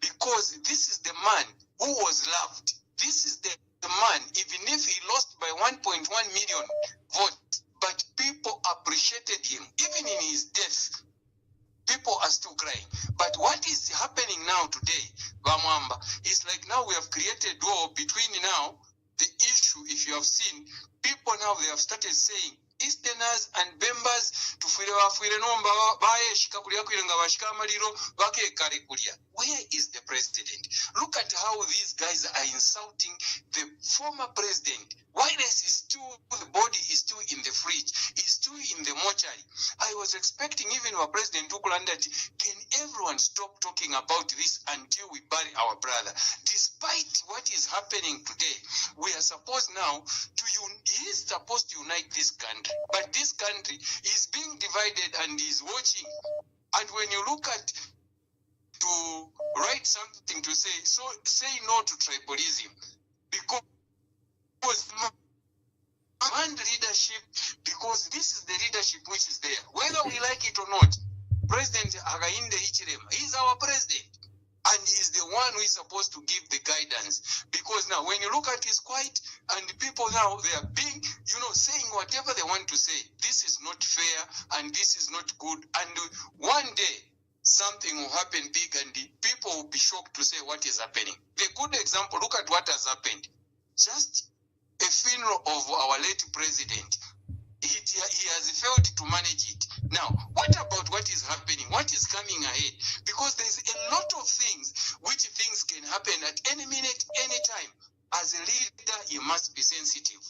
Because this is the man who was loved. This is the man, even if he lost by 1.1 million votes, but people appreciated him. Even in his death, people are still crying. But what is happening now today, Bamwamba, is like now we have created war between now, the issue, if you have seen, people now, they have started saying, Easterners and Bembers to where is the president? Look at how these guys are insulting the former president. Wireless is still, the body is still in the fridge, is still in the mortuary. I was expecting even our president to that can everyone stop talking about this until we bury our brother. Despite what is happening today, we are supposed now to he is supposed to unite this country, but this country is being divided and is watching. And when you look at to write something to say, so say no to tribalism, because man leadership, because this is the leadership which is there, whether we like it or not. President Hakainde Hichilema, he's our president. and he's the one who is supposed to give the guidance. Because now when you look at his quiet, and the people now, they are being, saying whatever they want to say. This is not fair and this is not good. And one day something will happen big and the people will be shocked to say what is happening. The good example, look at what has happened. Just a funeral of our late president. He has failed to manage it. Now, what about what is happening? What is coming ahead? Because there's a lot of things can happen at any minute, any time. As a leader, he must be sensitive.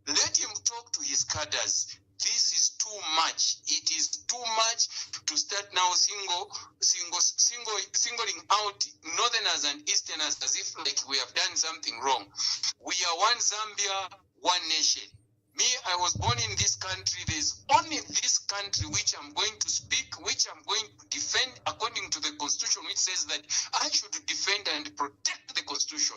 Let him talk to his cadres. This is too much. It is too much to start now singling out Northerners and Easterners as if like we have done something wrong. We are one Zambia, one nation. Me, I was born in this country. There's only this country which I'm going to speak, which I'm going to defend according to the Constitution, which says that I should defend and protect the Constitution.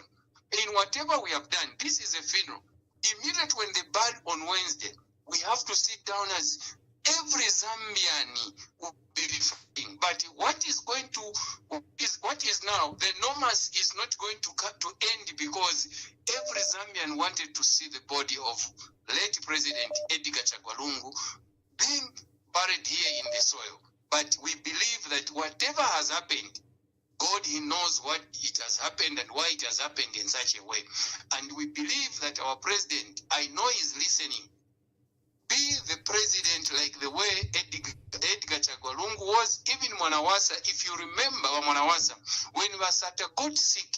In whatever we have done, this is a funeral. Immediately when they bury on Wednesday, we have to sit down as every Zambian will be referring. But what is now, the normas is not going to end because every Zambian wanted to see the body of late President Edgar Chagwalungu being buried here in the soil. But we believe that whatever has happened, God, He knows what it has happened and why it has happened in such a way. And we believe that our president, I know he's listening, be the president like the way Edgar Chagwalungu was. Even Mwanawasa, if you remember Mwanawasa, when Wasata got sick,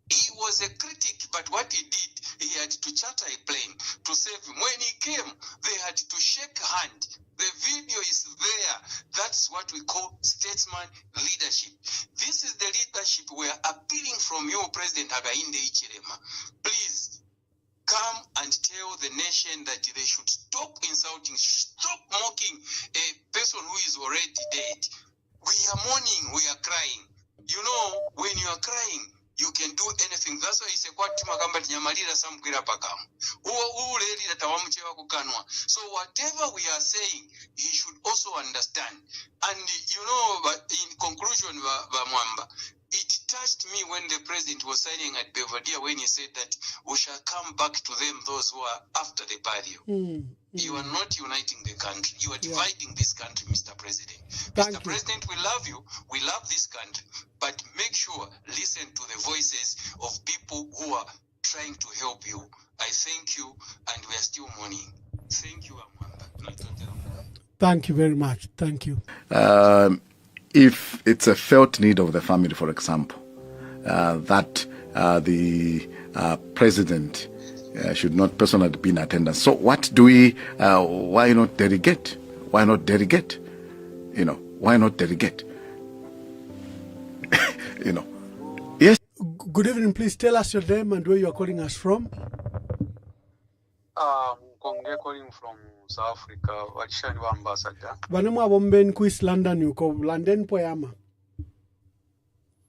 he was a critic, but what he did, he had to charter a plane to save him. When he came, they had to shake hand. The video is there. That's what we call statesman leadership. This is the leadership we are appealing from you, President Hakainde Hichilema. Please come and tell the nation that they should stop insulting, stop mocking a person who is already dead. We are mourning, we are crying. You know, when you are crying, you can do anything. That's why it's a quite pakam. So whatever we are saying, he should also understand. And but in conclusion, it touched me when the president was signing at Belvedere when he said that we shall come back to them, those who are after the burial. You are not uniting the country. You are dividing this country, Mr. President. Mr. President, we love you. We love this country. But make sure, listen to the voices of people who are trying to help you. I thank you, and we are still mourning. Thank you, Amanda. Thank you very much. Thank you. If it's a felt need of the family, for example, that the president should not personally be in attendance. So what do we, why not delegate? Why not delegate? Why not delegate? Yes. Good evening. Please tell us your name and where you are calling us from. Konge calling from South Africa. Wachishani wa ambassador. Vanemu abomben kuis London yuko London poyama.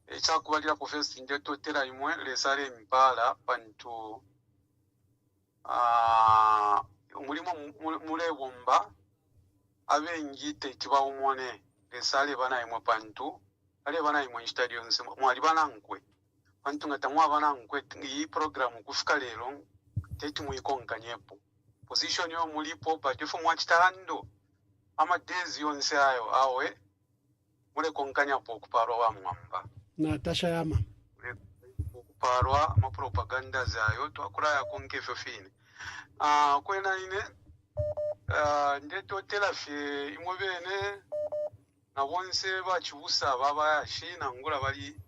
Echakubalira professor ndeto tera imwe lesare mpala pantu mulimo mulebomba abengite kiba umone lesare bana imwe pantu ale bana imwe stadium mwali bana nkwe pantu ngatamwa bana nkwe iyi program kufika lero teti muyikonkanyepo position yo mulipo batifu mwachitando ama days yonse ayo awe mule konkanyapo okuparwa wa mwamba Natasha yama okuparwa ma propaganda zayo twakula yakonke fofine kwena ine ndeto telafe imobene na bonse bachibusa baba yashina ngula bali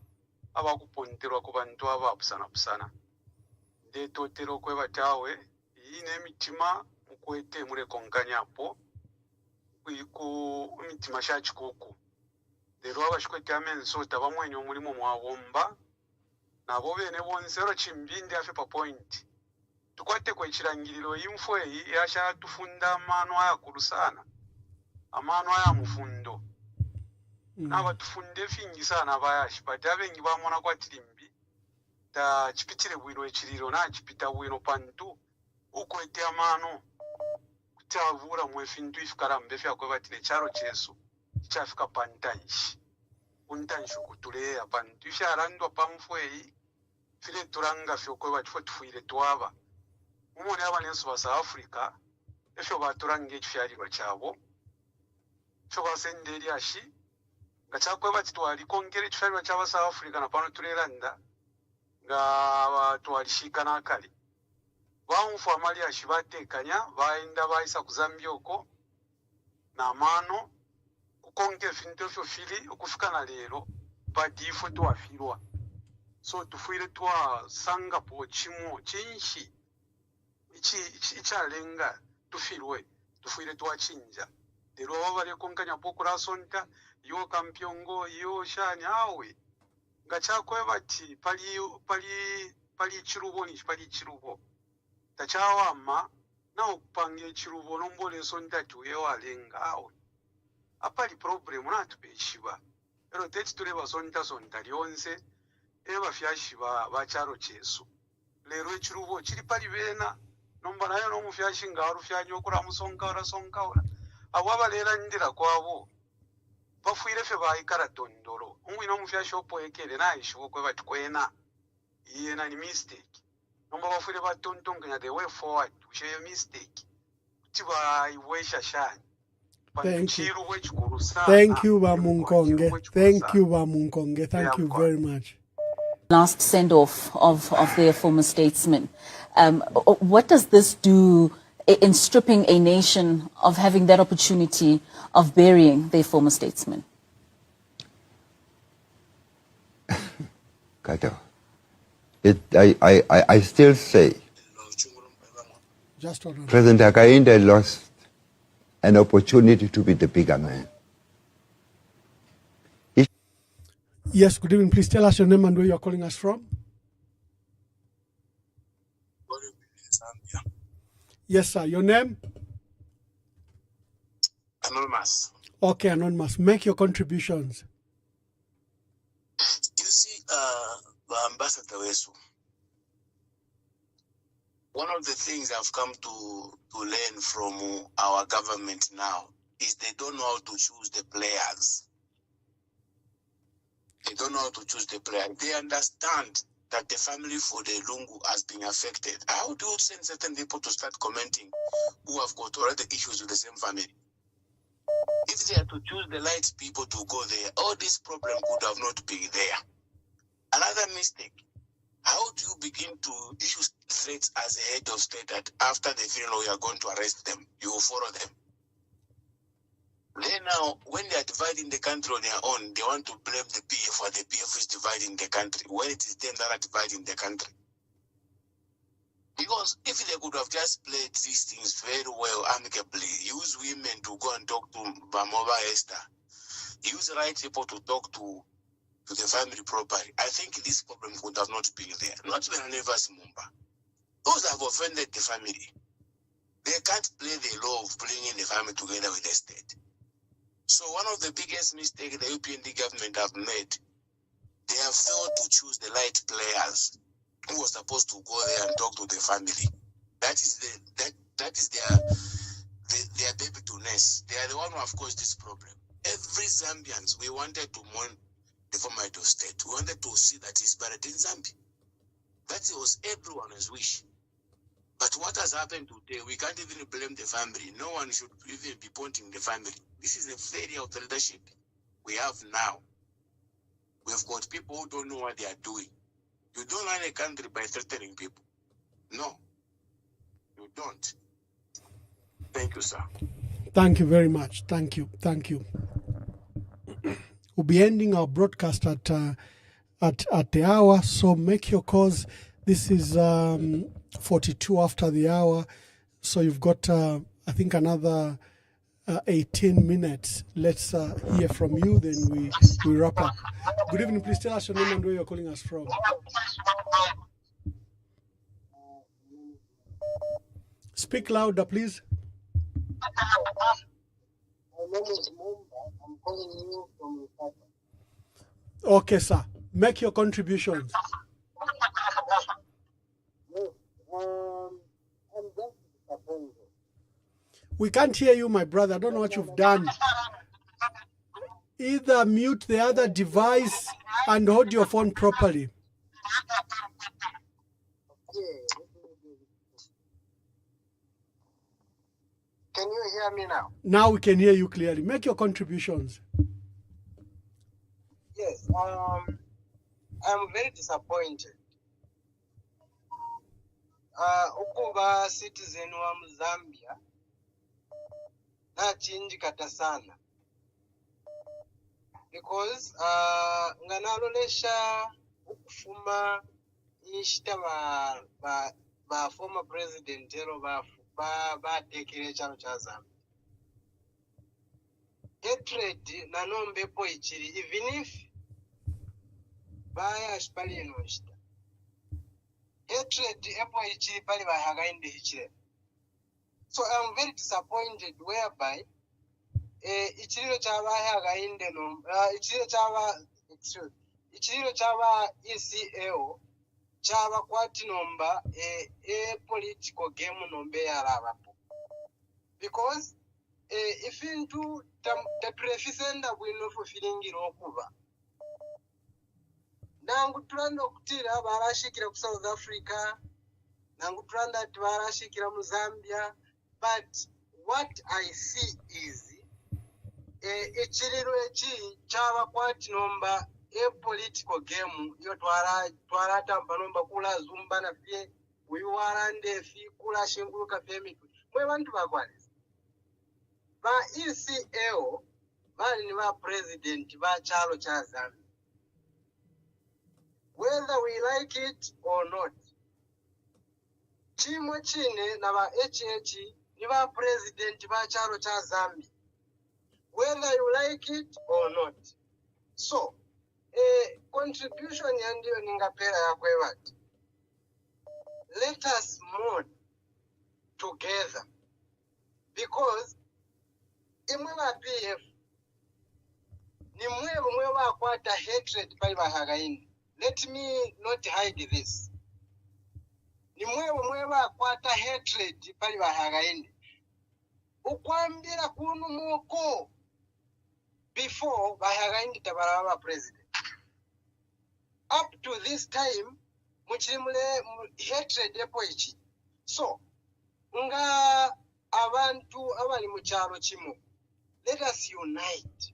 abakuponterwa ku bantu abapusana ndeto tero kwe batawe ine mitima mukwete mure konkanyapo ku mitima shachikuku lero abashikwete amenso tabamwenye omulimo mwabomba nabo bene bonsero chimbindi afe pa point tukwate kwa chirangiriro imfwe yasha tufunda amano aya kurusana amano aya mufundo naba tufunde fingi sana bayashi batabengi bamona kwa tirimbi ta chipitire bwiro echiriro na chipita bwiro pantu ukwete amano kutavura mwefindu ifikarambe fya kwa batine charo chesu chafika pantaishi sometimes kutule apan tusharandwa pamfwei file turanga fyokwe batfo tfuire twaba umone abanensi ba South Africa efyo baturange ekifyalirwa kyabo fyo basenderi ashi nga kyakwe bati twali kongera ekifyalirwa kyaba South Africa na pano tuleranda nga twalishika n'akali bamfu amali ashi batekanya baenda baisa kuzambia oko n'amaano kukonge finto fyo fili okufika na lero badifo twafirwa so tufuire twa sanga po chimo chinshi ichalenga tufirwe tufuire twa chinja lero bavale konkanya pokura sonta yo kampiongo yo shani awe ngachakwe bati pali chirubo tachawama na okupange chirubo nombole sonta tuye walenga awe apali problem natupeshiba ero teti tuleba sonta lyonse eba fyashiba bacharo chesu lero echirubo chiri pali bena nomba nayo nomufyashinga arufyanyo okura musonga ora songa ora abo abalera ndira kwabo bafuire fe bayikara tondoro umwino omufyashi opoekere naishiwo kwe batikwena yena ni mistake nomba bafuire batontonganya the way forward ushe mistake kuti baiwesha shani. Thank you. Thank you, Bamunkonge. Thank you, Bamunkonge. Thank you very much. Last send-off of their former statesman. What does this do in stripping a nation of having that opportunity of burying their former statesman? Kato, I still say President Hakainde lost an opportunity to be the bigger man. Yes, good evening. Please tell us your name and where you are calling us from. Yes, sir. Your name? Anonymous. Okay, Anonymous. Make your contributions. You see, Ambassador Wesu, one of the things I've come to learn from our government now is they don't know how to choose the players. They don't know how to choose the player. They understand that the family for the Lungu has been affected. How do you send certain people to start commenting who have got already issues with the same family? If they are to choose the right people to go there, all this problem could have not been there. Another mistake, how do you begin to issue threats as a head of state that after the funeral you are going to arrest them, you will follow them? Then now, when they are dividing the country on their own, they want to blame the PF for the PF is dividing the country, when it is them that are dividing the country. Because if they could have just played these things very well, amicably, use women to go and talk to Bamova Esther, use the right people to talk to the family properly, I think this problem could have not been there. Not when Nevers Mumba. Those have offended the family. They can't play the law of bringing the family together with the state. So one of the biggest mistakes the UPND government have made, they have failed to choose the right players who were supposed to go there and talk to the family. That is their baby to nurse. They are the one who have caused this problem. Every Zambians, we wanted to mourn the former head of state. We wanted to see that he's buried in Zambia. That was everyone's wish. But what has happened today, we can't even blame the family. No one should even be pointing the family. This is a failure of the leadership we have now. We've got people who don't know what they are doing. You don't run a country by threatening people. No, you don't. Thank you, sir. Thank you very much. Thank you. Thank you. We'll be ending our broadcast at the hour, so make your calls. This is 42 after the hour, so you've got I think another 18 minutes. Let's hear from you, then we wrap up. Good evening. Please tell us your name and where you're calling us from. Speak louder, please. My name is Mumba. I'm calling you from Lusaka. Okay, sir. Make your contributions. Yes, I'm just disappointed. We can't hear you, my brother. I don't know what you've done. either mute the other device and hold your phone properly. Can you hear me now? Now we can hear you clearly. Make your contributions. Yes, I'm very disappointed. Ukuba citizen wa Zambia nachinjikata sana because nganalolesha ukufuma ishita ba former president ero ba tekere chano cha Zambia. Hatred nanombe po ichiri even if baya shpali enoshita. Hatred epo ichiri pali bahagainde ichire. So I'm very disappointed whereby ichiriro chaba hagainde no ichiriro chaba ECL chaba kwati nomba political game nombe yarabapo because if into the prefisenda bwino fulfilling okuba nangu tulanda okutira barashikira ku South Africa nangu tulanda barashikira mu Zambia, but what I see is echiriro echi chaba kwati nomba political game yo twara tamba nomba kula zumba na pie wiwarande fi kula shinguluka femitu mwe bantu bakwale ba ECL bali ni ba president ba chalo cha Zambia, whether we like it or not. Chimwe chine na ba HH ni ba president ba chalo cha Zambia, whether you like it or not. So contribution yandiyo ningapera ya kwewati. Let us mourn together because imwe ba PF ni mwe wakwata hatred pali bahagaini. Let me not hide this. Ni mwe wakwata hatred pali bahagaini. Ukwambira kunu muko before bahagaini tabaraba president. Up to this time, muchirimule hatred epo ichi. So, nga abantu abali muchalo chimo. Let us unite.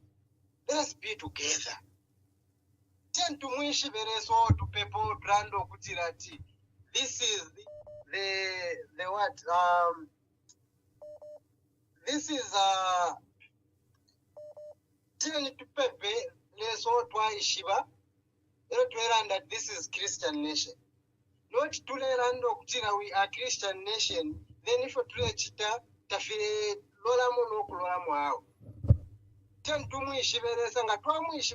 Let us be together. Tend to mwishi vereso to people brando kutirati. This is the what this is tend to pepe leso twa ishiba. That this is Christian nation. Not to lerando kutira we are Christian nation. Then if you try chita tafire lola mono kulola mwao. Then if you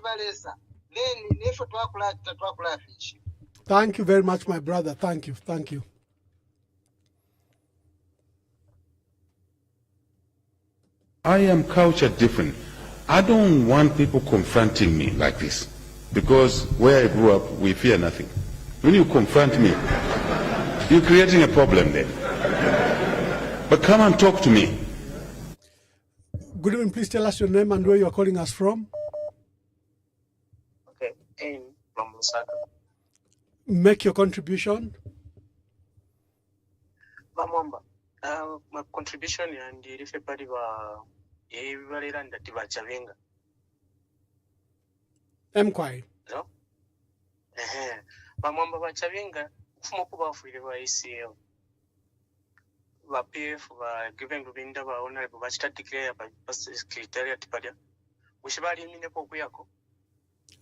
fish. Thank you very much, my brother. Thank you. Thank you. I am cultured different. I don't want people confronting me like this. Because where I grew up, we fear nothing. When you confront me, you're creating a problem there. But come and talk to me. Good evening. Please tell us your name and where you are calling us from. Okay, Aim from Lusaka. Make your contribution. Bamwamba, my contribution and the referee wa ebibalera ndati bachavenga. Mkwai. No? Bamwamba bachavenga kufuma kuba afuire ba ECL. Ba PF ba given rubinda ba honorable ba declare ba secretariat padia. Ushibali mine ko kuyako.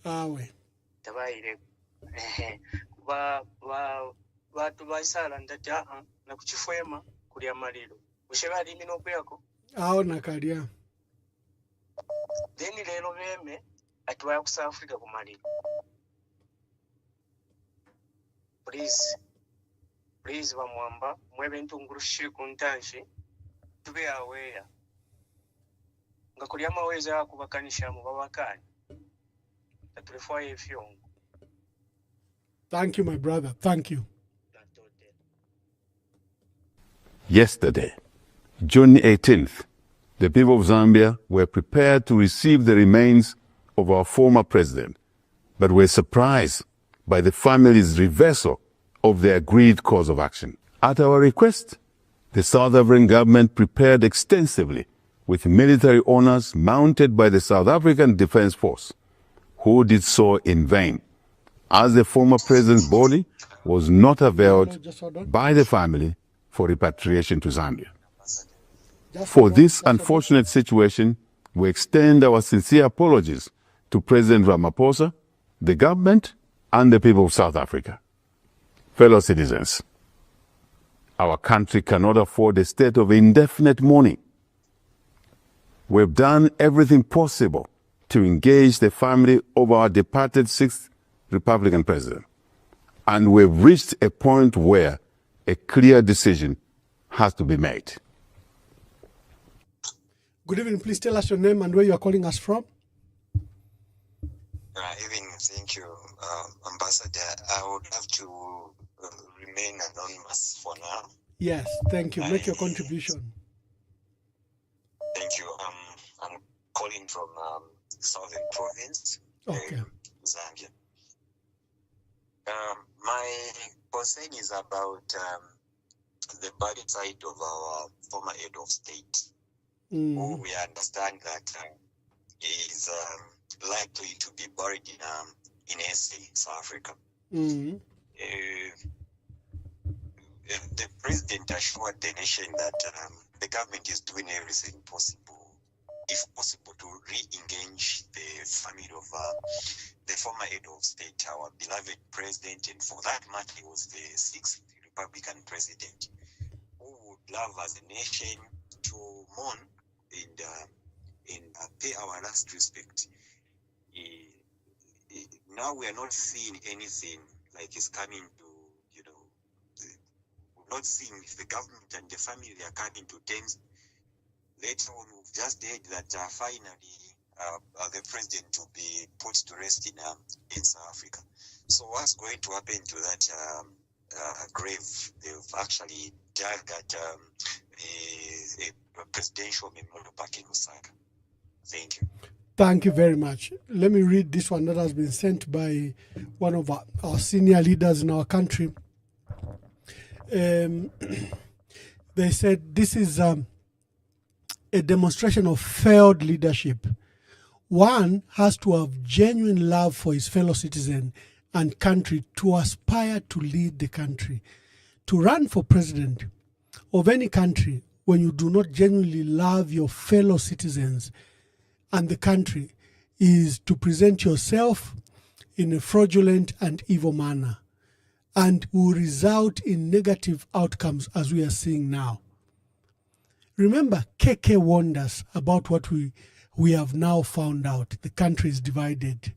Awe. Tabaire. Ba tubaisala ndati na kuchifwema kuli amaliro. Ushibali mine okuyako. Nakalia. Then lero beme atwaya ku South Africa kumaliro. Please bamwamba mwebe ntungurushe kuntanshi tube aware nga kuli amaweza kubakanisha mu babakani tatulifwa ifyongo. Thank you, my brother. Thank you. Yesterday, June 18th, the people of Zambia were prepared to receive the remains of our former president, but were surprised by the family's reversal of the agreed course of action. At our request, the South African government prepared extensively with military honors mounted by the South African Defence Force, who did so in vain, as the former president's body was not availed by the family for repatriation to Zambia. For this unfortunate situation, we extend our sincere apologies to President Ramaphosa, the government, and the people of South Africa. Fellow citizens, our country cannot afford a state of indefinite mourning. We've done everything possible to engage the family of our departed 6th Republican president, and we've reached a point where a clear decision has to be made. Good evening. Please tell us your name and where you are calling us from. Evening. Thank you, Ambassador. I would have to remain anonymous for now. Yes, thank you. Make your contribution. Thank you. I'm calling from Southern Province, Zambia. My concern is about the body side of our former head of state, who we understand that is likely to be buried in SA, South Africa. The president assured the nation that the government is doing everything possible, if possible, to re-engage the family of the former head of state, our beloved president, and for that matter, he was the 6th Republican president, who would love as a nation to mourn and pay our last respect. Now we are not seeing anything like it's coming to, we're not seeing if the government and the family are coming to terms. Later on, we've just heard that finally the president will be put to rest in South Africa. So what's going to happen to that grave? They've actually dug at a presidential memorial park in Lusaka. Thank you. Thank you very much. Let me read this one that has been sent by one of our senior leaders in our country. They said this is a demonstration of failed leadership. One has to have genuine love for his fellow citizen and country to aspire to lead the country. To run for president of any country when you do not genuinely love your fellow citizens and the country is to present yourself in a fraudulent and evil manner, and will result in negative outcomes as we are seeing now. Remember, KK warned us about what we have now found out. The country is divided.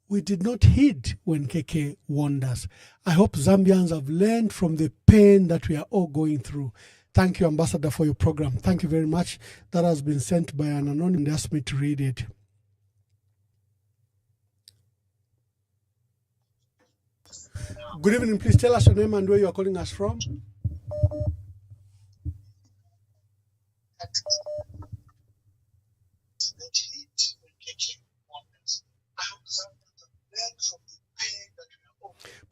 We did not heed when KK warned us. I hope Zambians have learned from the pain that we are all going through. Thank you, Ambassador, for your program. Thank you very much. That has been sent by an anonymous and asked me to read it. Good evening. Please tell us your name and where you are calling us from.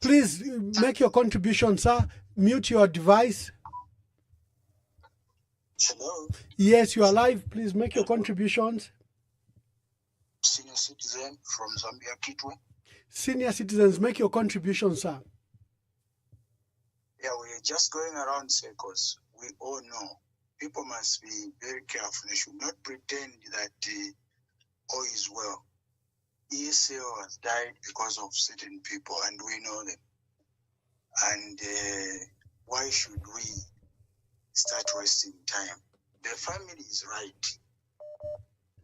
Please make your contribution, sir. Mute your device. Hello. Yes, you are live. Please make your contributions. Senior citizen from Zambia, Kitwe. Senior citizens, make your contribution, sir. Yeah, we're just going around circles. We all know people must be very careful. They should not pretend that all is well. ECL has died because of certain people, and we know them. And why should we start wasting time? The family is right.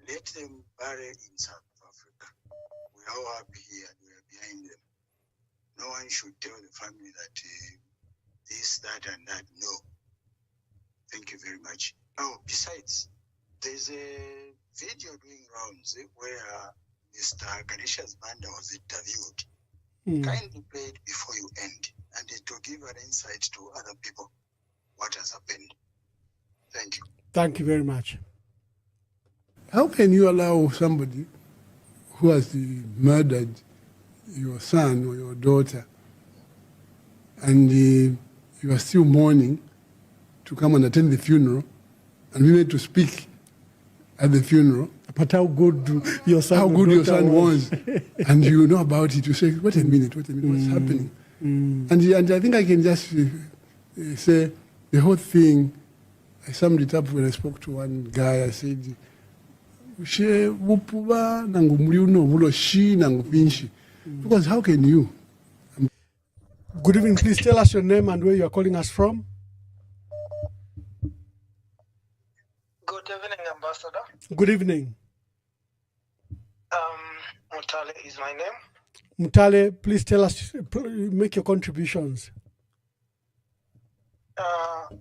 Let them bury in South Africa. We are all happy here and we are behind them. No one should tell the family that this, that, and that. No. Thank you very much. Oh, besides, there's a video doing rounds where Mr. Ganesha's Banda was interviewed. Kindly play it before you end, and it will give an insight to other people what has happened. Thank you. Thank you very much. How can you allow somebody who has murdered your son or your daughter, and you are still mourning, to come and attend the funeral, and we need to speak at the funeral. But how good your son, was, and you know about it. You say, "Wait a minute, what's happening?" And I think I can just say the whole thing. I summed it up when I spoke to one guy. I said, because how can you? Good evening. Please tell us your name and where you are calling us from. Good evening, Ambassador. Good evening. Mutale is my name. Mutale, please tell us, make your contributions.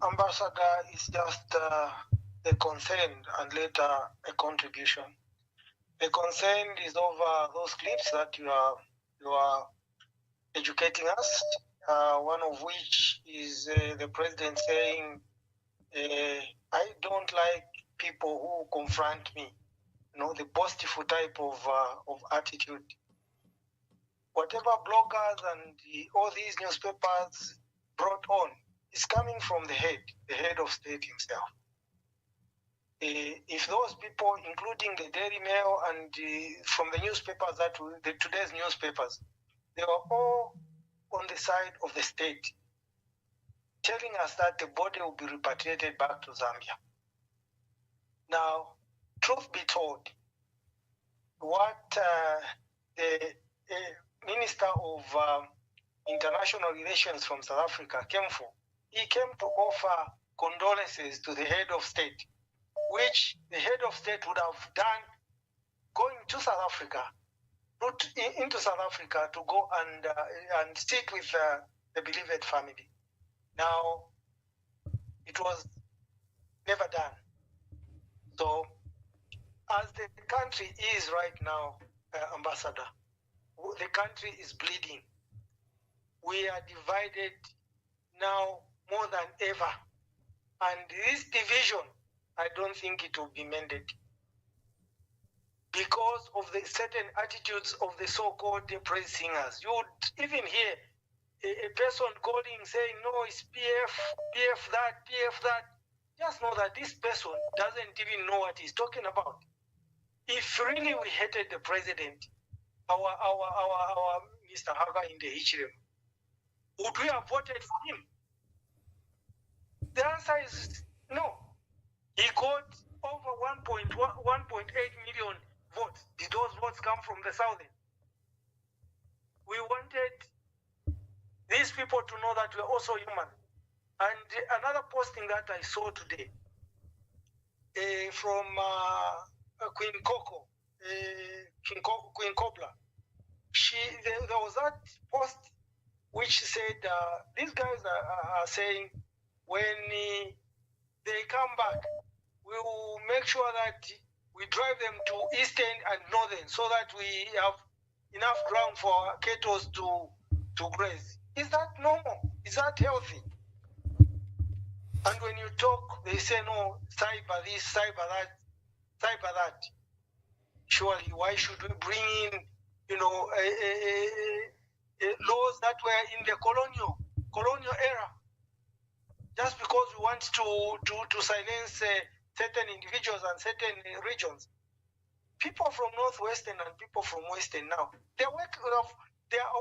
Ambassador is just a concern and later a contribution. The concern is over those clips that you are educating us. One of which is the president saying, "I don't like people who confront me." You know, the boastful type of attitude. Whatever bloggers and all these newspapers brought on is coming from the head of state himself. If those people, including the Daily Mail and from the newspapers today's newspapers, they were all on the side of the state, telling us that the body will be repatriated back to Zambia. Now, truth be told, what the Minister of International Relations from South Africa came for, he came to offer condolences to the head of state, which the head of state would have done going to South Africa, into South Africa to go and sit with the beloved family. Now, it was never done. So, as the country is right now, Ambassador, the country is bleeding. We are divided now more than ever. And this division, I don't think it will be mended, because of the certain attitudes of the so-called praise singers. You would even hear a person calling saying, "No, it's PF that, PF that." Just know that this person doesn't even know what he's talking about. If really we hated the president, our Mr. Haga in the Hichilem, would we have voted for him? The answer is no. He got over 1.8 million votes. Did those votes come from the Southern? We wanted these people to know that we're also human. And another posting that I saw today from Queen Coco, Queen Cobra, there was that post which said these guys are saying when they come back, we will make sure that we drive them to Eastern and Northern so that we have enough ground for cattle to graze. Is that normal? Is that healthy? And when you talk, they say, no, cyber this, cyber that, cyber that. Surely, why should we bring in, laws that were in the colonial era, just because we want to silence certain individuals and certain regions? People from Northwestern and people from Western now, they are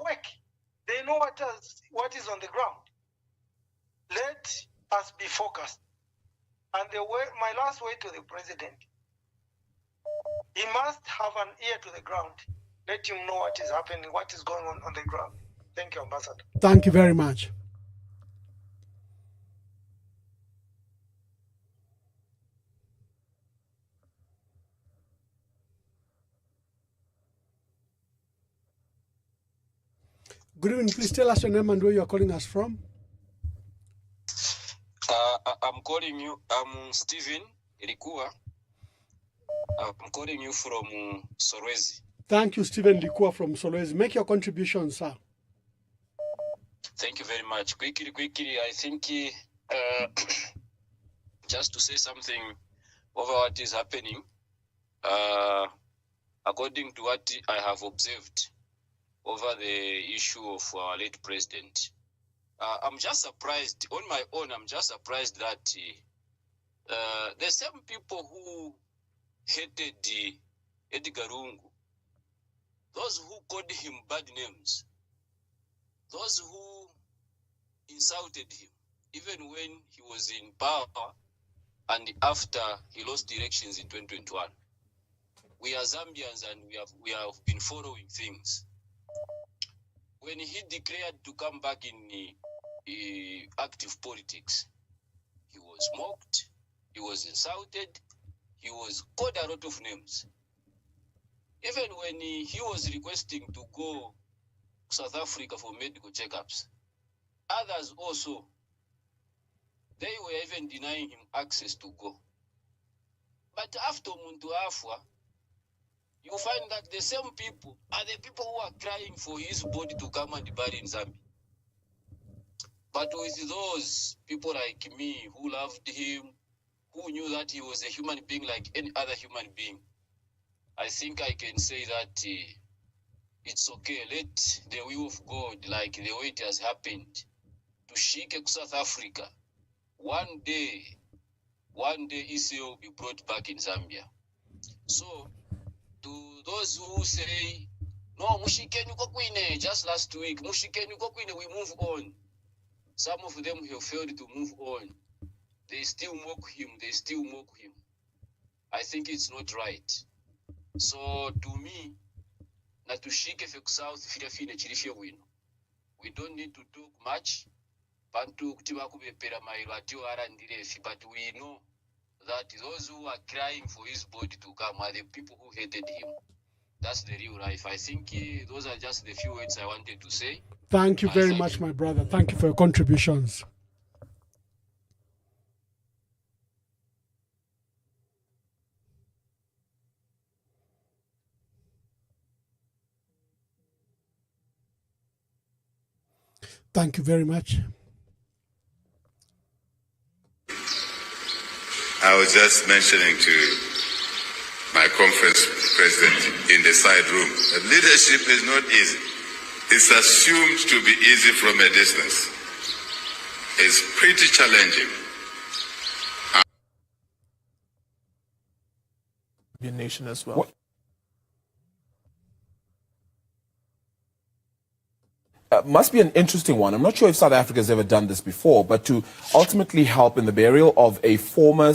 awake. They know what is on the ground. Let us be focused. And my last word to the president, he must have an ear to the ground. Let him know what is happening, what is going on the ground. Thank you, Ambassador. Thank you very much. Good evening. Please tell us your name and where you are calling us from. I'm calling you. I'm Stephen Ilikuwa. I'm calling you from Solwezi. Thank you, Stephen Ilikuwa from Solwezi. Make your contribution, sir. Thank you very much. Quickly, I think just to say something over what is happening. according to what I have observed over the issue of our late president, I'm just surprised, on my own, I'm just surprised that the same people who hated Edgar Lungu, those who called him bad names, those who insulted him, even when he was in power and after he lost elections in 2021. We are Zambians and we have been following things. When he declared to come back in active politics, he was mocked, he was insulted, he was called a lot of names. Even when he was requesting to go to South Africa for medical checkups, others also, they were even denying him access to go. But after Muntu Afwa, you find that the same people are the people who are crying for his body to come and bury in Zambia. But with those people like me who loved him, who knew that he was a human being like any other human being, I think I can say that it's okay. Let the will of God, like the way it has happened to Shike South Africa, one day ECL will be brought back in Zambia. So, to those who say, no, Mushikeni Kokwine, just last week, Mushikeni Kokwine, we move on. Some of them have failed to move on. They still mock him. I think it's not right. So, to me, Natushike Fek South, Filafine Chirifia win. We don't need to talk much. Bantu Kutibaku Pera Mailatu Arandirefi, but we know that those who are crying for his body to come are the people who hated him. That's the real life. I think those are just the few words I wanted to say. Thank you very much, my brother. Thank you for your contributions. Thank you very much. I was just mentioning to my conference president in the side room that leadership is not easy. It's assumed to be easy from a distance. It's pretty challenging. Your nation as well. Must be an interesting one. I'm not sure if South Africa has ever done this before, but to ultimately help in the burial of a former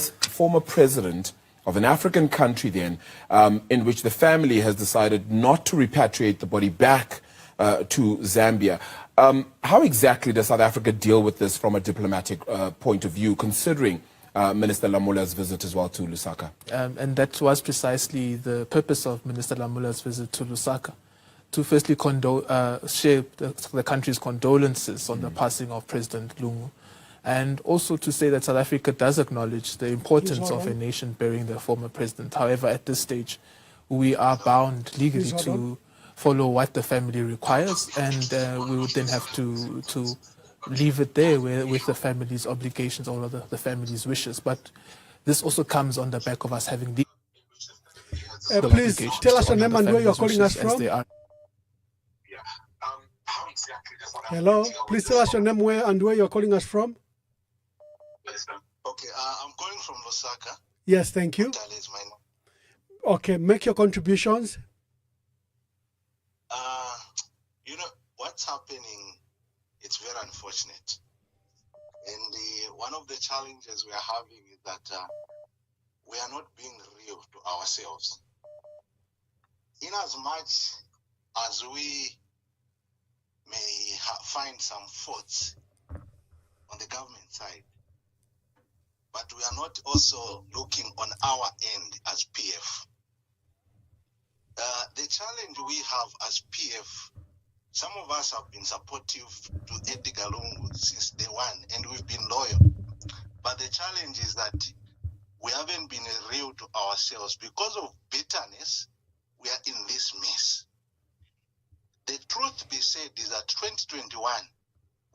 president of an African country then, in which the family has decided not to repatriate the body back to Zambia. How exactly does South Africa deal with this from a diplomatic point of view, considering Minister Lamula's visit as well to Lusaka? And that was precisely the purpose of Minister Lamula's visit to Lusaka, to firstly share the country's condolences on the passing of President Lungu, and also to say that South Africa does acknowledge the importance of a nation burying their former president. However, at this stage, we are bound legally to follow what the family requires, and we would then have to leave it there with the family's obligations or rather the family's wishes. But this also comes on the back of us having legal please tell us your name and where you're calling us from. Hello, please tell us your name and where you're calling us from. Okay, I'm calling from Lusaka. Yes, thank you. Okay, make your contributions. You know, what's happening, it's very unfortunate. And one of the challenges we are having is that we are not being real to ourselves. In as much as we may find some faults on the government side, but we are not also looking on our end as PF. The challenge we have as PF, some of us have been supportive to Edgar Lungu since day one, and we've been loyal. But the challenge is that we haven't been real to ourselves. Because of bitterness, we are in this mess. The truth be said is that 2021,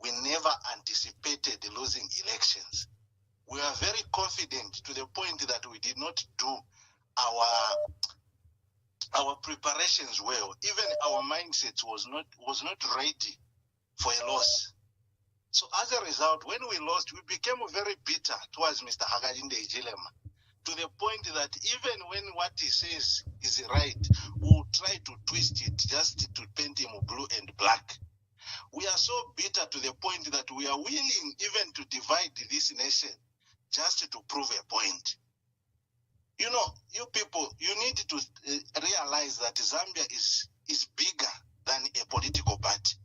we never anticipated losing elections. We are very confident to the point that we did not do our our preparations well. Even our mindset was not ready for a loss. So as a result, when we lost, we became very bitter towards Mr. Hakainde Hichilema, to the point that even when what he says is right, we'll try to twist it just to paint him blue and black. We are so bitter to the point that we are willing even to divide this nation just to prove a point. You know, you people, you need to realize that Zambia is bigger than a political party.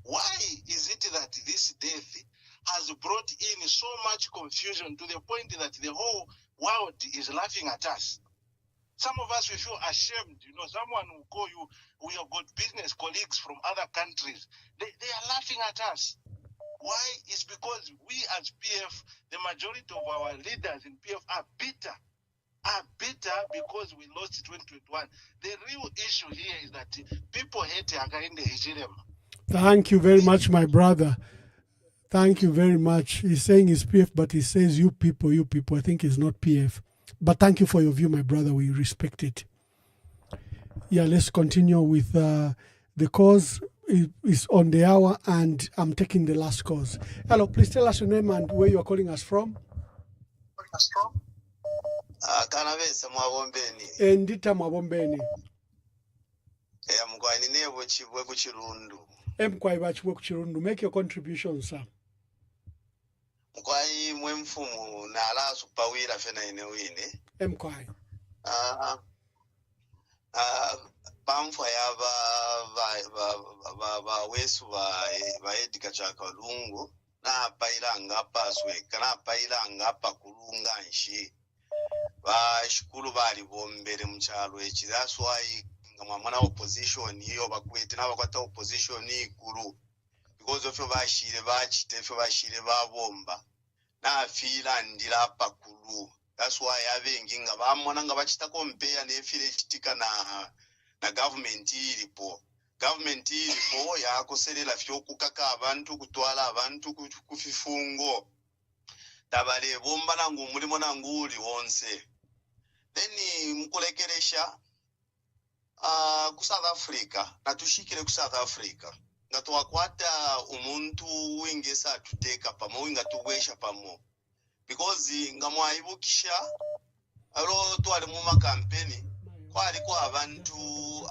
Why is it that this death has brought in so much confusion to the point that the whole world is laughing at us? Some of us, we feel ashamed. You know, someone will call you, we have got business colleagues from other countries. They are laughing at us. Why? It's because we as PF, the majority of our leaders in PF are bitter because we lost 2021. The real issue here is that people hate Hakainde Hichilema. Thank you very much, my brother. Thank you very much. He's saying it's PF, but he says you people. I think it's not PF. But thank you for your view, my brother. We respect it. Yeah, let's continue with the cause is on the hour, and I'm taking the last cause. Hello, please tell us your name and where you are calling us from. Kanavesa Mwabombeni. Endita Mwabombeni. Mkwani nebo chibwe kuchirundu. Mkwai bachibwe kuchirundu. Make your contribution, sir. Mkwai mwemfumu na ala supawira fena inewine. Mkwai. Pamfwa ya ba wesu ba edika chaka lungu. Na paila ngapa sweka. Na paila ngapa kulunga nshi. Bashikulu bali bombere mchalo echi. That's why mwana opposition hiyo bakwete na bakwata opposition ikuru because of bashire bachite fe bashire babomba na afila ndira pakulu. That's why abengi nga bamona nga bachita compare ne file chitika na government ilipo ya kuselela fyo kukaka abantu kutwala abantu kufifungo tabale bomba nangu mulimo nangu uli wonse then mkulekeresha ku South Africa natushikire ku South Africa ngatuwakwata umuntu wingesa tuteka pamo winga tugwesha pamo because ngamwayibukisha alo twali mu makampeni kwali kwa abantu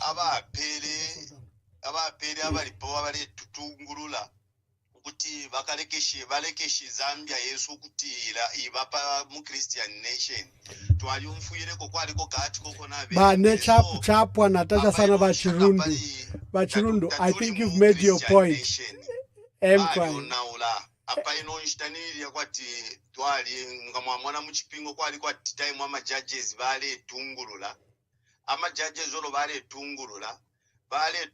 abapere abalipo abali tutungulula ukuthi balekeshe Zambia Yesu kutira ibapa mu Christian nation twali umfuyire ko kwali ko kati koko nabe Bane chapwa nataja sana bachirundu. I think you've made your point. Naula apa ino nshtaniri yakwati twali ngamwamwana mu chipingo kwali kwati time ama judges bale tungulula ama judges olo bale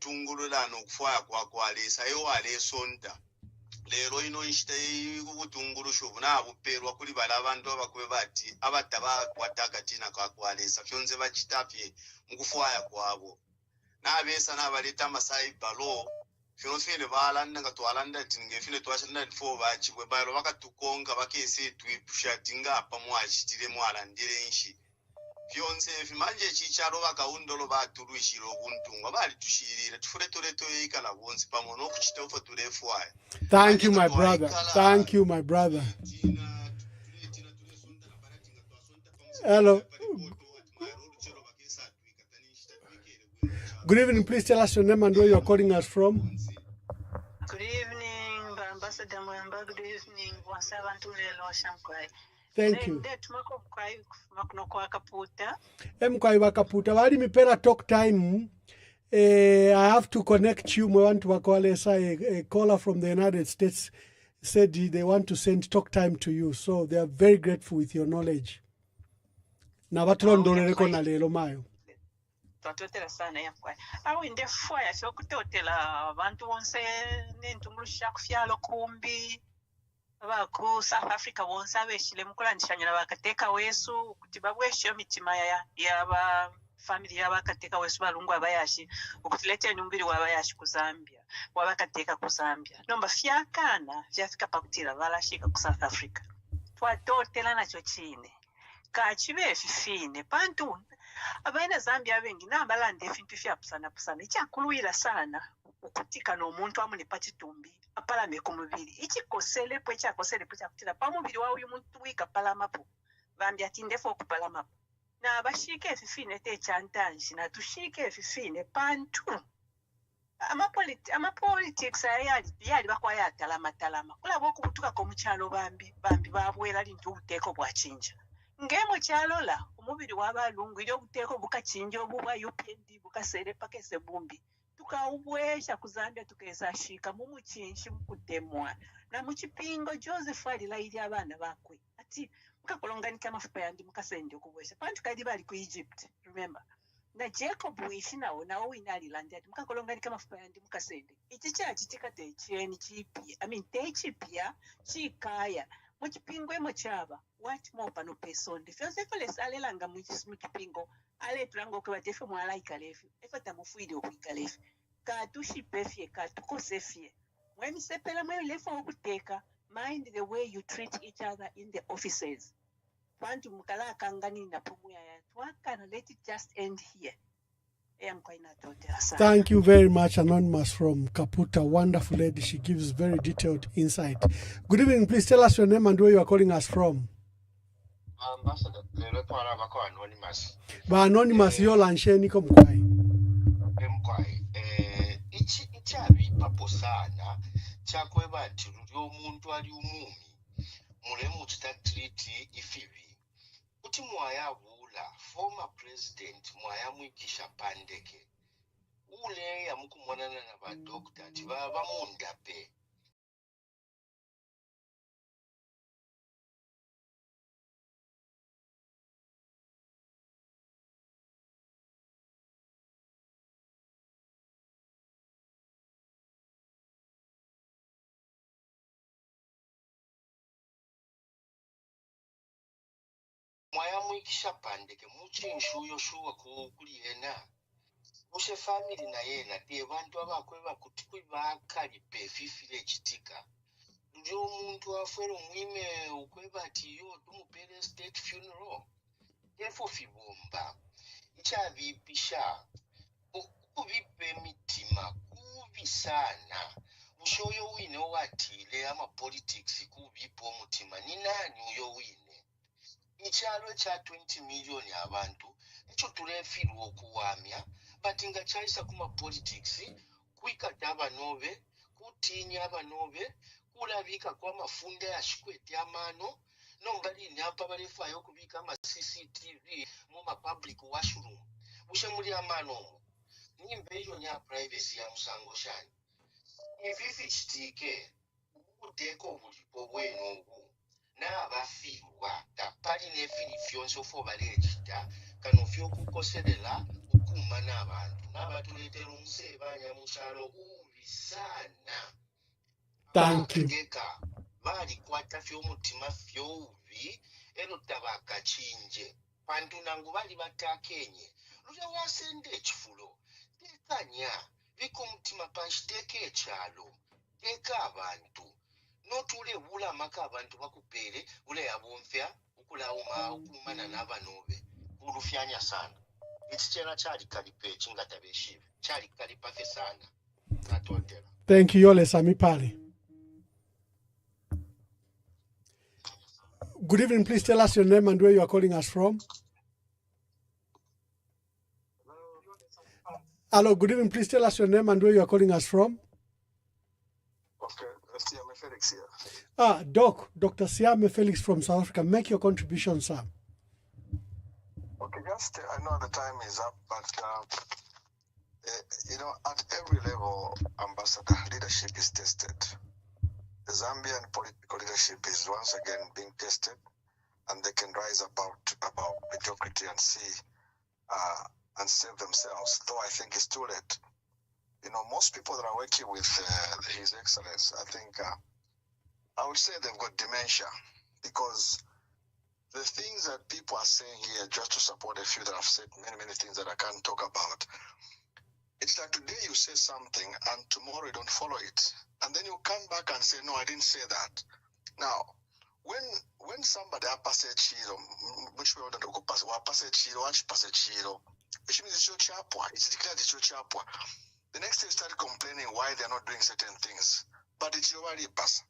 tungulula no kufaya kwa lesa yo wale sonta lero ino nshitayi kubutungulu shubu na buperwa kuli bala abantu abakwe bati abataba kwataka tina kwa lesa fyonze bachitafye ngufaya kwabo na besa na baleta masai balo fyonfele balanda ngatwalanda tingefile twashanda fo bachibwe balo bakatukonga bakese twipusha tinga pamwachitire mwalandire nshi fyonse fimanje chicharo bakaundolo batulwishiro kuntunga bali tushirire tufure toleto yikala bonsi pamono kuchitofo tulefwaya. Thank you, my brother. Thank you, my brother. Hello. Good evening. Please tell us your name and where you are calling us from. Good evening, Ambassador Mwamba. Good evening, Thank you. Mkwai wakaputa. Wali mipera talk time. I have to connect you. We want to a caller from the United States said they want to send talk time to you. So they are very grateful with your knowledge. Na batulondoleleko na lelo mayo. Twatotela sana yakwai. Awo inde fwaya sio kutotela abantu bonse n'entumulusha kufyalo kumbi. Abaku South Africa bonse abeshile mukulandishanyira bakateka wesu kuti babweshe mitima ya ba family yabakateka wesu balungu abayashi ukutilete numbiri wabayashi ku Zambia wabakateka ku Zambia nomba fyakana fyafika pakutira balashika ku South Africa twatotela nacho chine kachibe fifine pantu abaina Zambia bengi n'abalanda efintu fyapusana ekyakuluwira sana okutika n'omuntu amu ne pakitumbi apalame ku mubiri ekikoselepo ekyakoselepo kyakutira pamubiri wa uyu muntu wika palamapo bambi atindefu okupalamapo n'abashiika efifine tekyantanji natushiika efifine pantu amapolitics yali bakwaya atalamalama kulaba okubutukako mukyalo bambi babwera lintu obuteeko bwakinja ng'emu kyalola omubiri w'abalungwire obuteeko bukakinja obu bwa UPND bukaserepa kese bumbi tukawubwesha ku Zambia tukeza shika mumukinshi mukutemwa na mukipingo Joseph alilairi abaana bakwe ati mukakolonganika amafupa yandi mukasende okubwesha pantu kadi bali ku Egypt remember na Jacob wishi nawo wina alilandi ati mukakolonganika amafupa yandi mukasende iki kyakitika tekyeni kipi techipya kikaya mukipingo kyaba what more pano pesonde fyosefele alelanga mukipingo aletulanga okwebatefe mwalaika lefe efata mufuide okwika lefe katushipe fye katukose fye mwemisepela mwelefu okuteeka mind the way you treat each other in the offices bantu mukalakangani na pumuya yatwakana let it just end here. Thank you very much, Anonymous from Kaputa. Wonderful lady. She gives very detailed insight. Good evening. Please tell us your name and where you are calling us from. Ambassador, Anonymous. Ba Anonymous, yo lanshe niko mkwai. Ichabi paposana chakweba ati lulyo muntu ali umumi mulemu chitatriti ifibi kuti mwayabula former president mwayamwikisha pandeke ule yamukumwanana na badokta ati baba mundape mwayamwikisha pandeke muchinshuyo shuwa kuli yena mushe family na yena te bantu abakweba kuti kwibakali pe fifile chitika ndio muntu afero mwime ukweba ati yo tumupele state funeral defo fibomba ichavipisha kuvipe mitima kuvisana ushoyo wine watile ama politics kuvipo mutima ni nani uyo wine ichalo cha 20 million abantu echo tulefiru okuwamya batinga chaisa kuma politics kwikata abanove kutinya abanove kulabika kwa mafunda ya shikwete amano nombali nyapa balefayo kubika ama CCTV mu public washroom bushe muri amano nimbe yo nya privacy ya musango shani ififi chitike uteko bulipo bweno n'abafiirwa tapali n'efiri fyonso fo baleekita kano fy'okukoserera okuuma n'abantu n'abatuleetera omuseebanya mukyalo kubisaana bategeka baalikwata fy'omutima fy'obubi eno tabakakinje bantu nangu bali batakenye lulya wasenda ekifulo teekanya bika omutima panshi teeka ekyalo teeka abantu notule bula maka abantu bakupere ule yabonfya ukulauma ukumana n'abanobe kulufyanya sana ikichena chali kalipe chingata beshive chali kalipafe sana natotera. Thank you Yole Samipale. Good evening, please tell us your name and where you are calling us from. Hello, good evening, please tell us your name and where you are calling us from. Okay, Siame Felix here. Dr. Siame Felix from South Africa. Make your contribution, sir. Okay, just I know the time is up, but at every level, Ambassador, leadership is tested. The Zambian political leadership is once again being tested, and they can rise above mediocrity and see and save themselves. Though I think it's too late. Most people that are working with His Excellency, I think I would say they've got dementia, because the things that people are saying here, just to support a few that have said many things that I can't talk about, it's like today you say something and tomorrow you don't follow it. And then you come back and say, no, I didn't say that. Now, when somebody apase chiro, which we order to pass, apase chiro, achipase chiro, which means it's your chapwa. It's declared it's your chapwa. The next day, start complaining why they're not doing certain things, but it's your pass.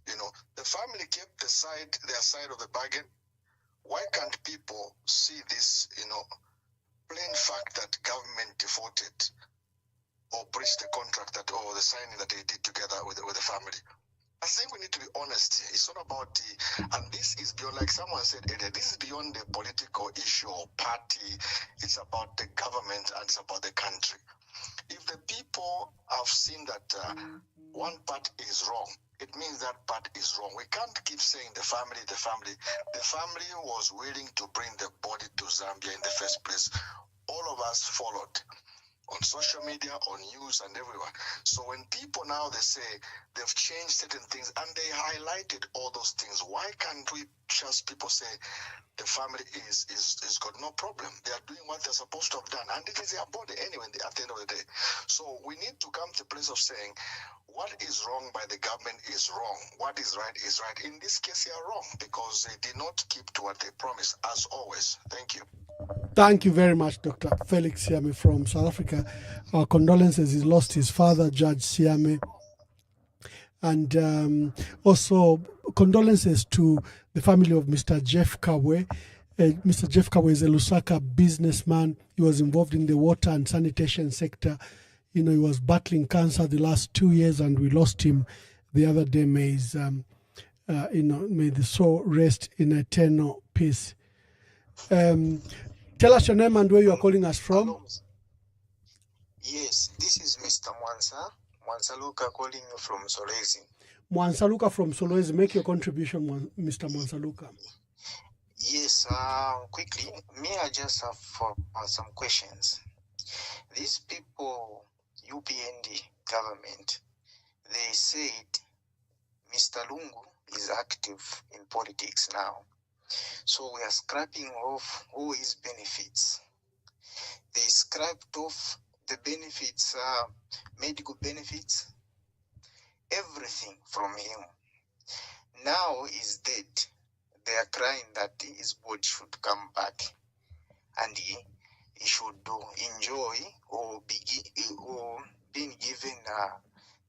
You know, the family kept their side of the bargain. Why can't people see this, plain fact that government defaulted or breached the contract or the signing that they did together with the family? I think we need to be honest here. It's not about and this is beyond, like someone said earlier, this is beyond the political issue or party. It's about the government and it's about the country. If the people have seen that one part is wrong, it means that part is wrong. We can't keep saying the family. The family was willing to bring the body to Zambia in the first place. All of us followed on social media, on news, and everywhere. So when people now, they say they've changed certain things and they highlighted all those things, why can't we just people say the family is got no problem? They are doing what they're supposed to have done, and it is their body anyway at the end of the day. So we need to come to a place of saying what is wrong by the government is wrong. What is right is right. In this case, they are wrong because they did not keep to what they promised, as always. Thank you. Thank you very much, Dr. Felix Siame from South Africa. Our condolences. He lost his father, Judge Siame. And also condolences to the family of Mr. Jeff Kawe. Mr. Jeff Kawe is a Lusaka businessman. He was involved in the water and sanitation sector. He was battling cancer the last 2 years, and we lost him the other day. May his, may the soul rest in eternal peace. Tell us your name and where you are calling us from. Hello. Yes, this is Mr. Mwansaluka calling you from Solwezi. Mwansaluka from Solwezi, make your contribution, Mr. Mwansaluka. Yes, quickly, I just have some questions. These people, UPND government, they said Mr. Lungu is active in politics now. So we are scrapping off all his benefits. They scrapped off the benefits, medical benefits, everything from him. Now he's dead. They are crying that his body should come back and he should enjoy or being given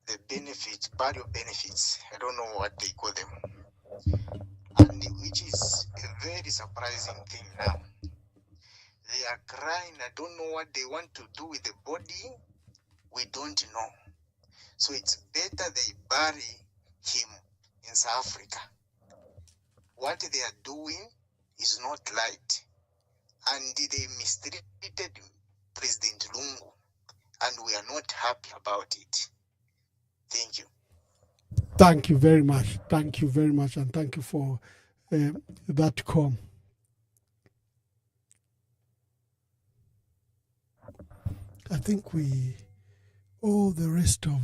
the benefits, burial benefits. I don't know what they call them. And which is a very surprising thing now. They are crying. I don't know what they want to do with the body. We don't know. So it's better they bury him in South Africa. What they are doing is not right. And they mistreated President Lungu. And we are not happy about it. Thank you. Thank you very much. Thank you very much. And thank you for that call. I think all the rest of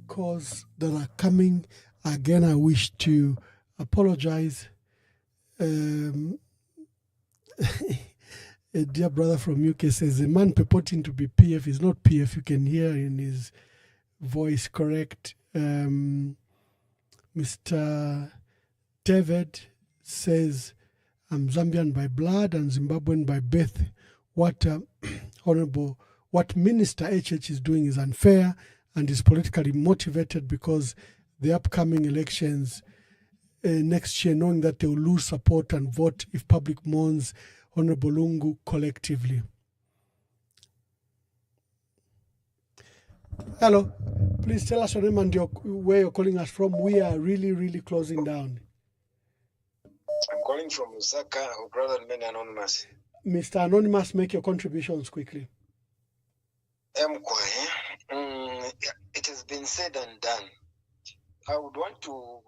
calls that are coming, again, I wish to apologize. A dear brother from UK says, a man purporting to be PF is not PF. You can hear in his voice, correct. Mr. David says, I'm Zambian by blood and Zimbabwean by birth. What what Minister HH is doing is unfair and is politically motivated because the upcoming elections next year, knowing that they will lose support and vote if public mourns Honorable Lungu collectively. Hello, please tell us your name and where you're calling us from. We are really, really closing down. I'm calling from Lusaka, or brother remain anonymous. Mr. Anonymous, make your contributions quickly. It has been said and done. I would want to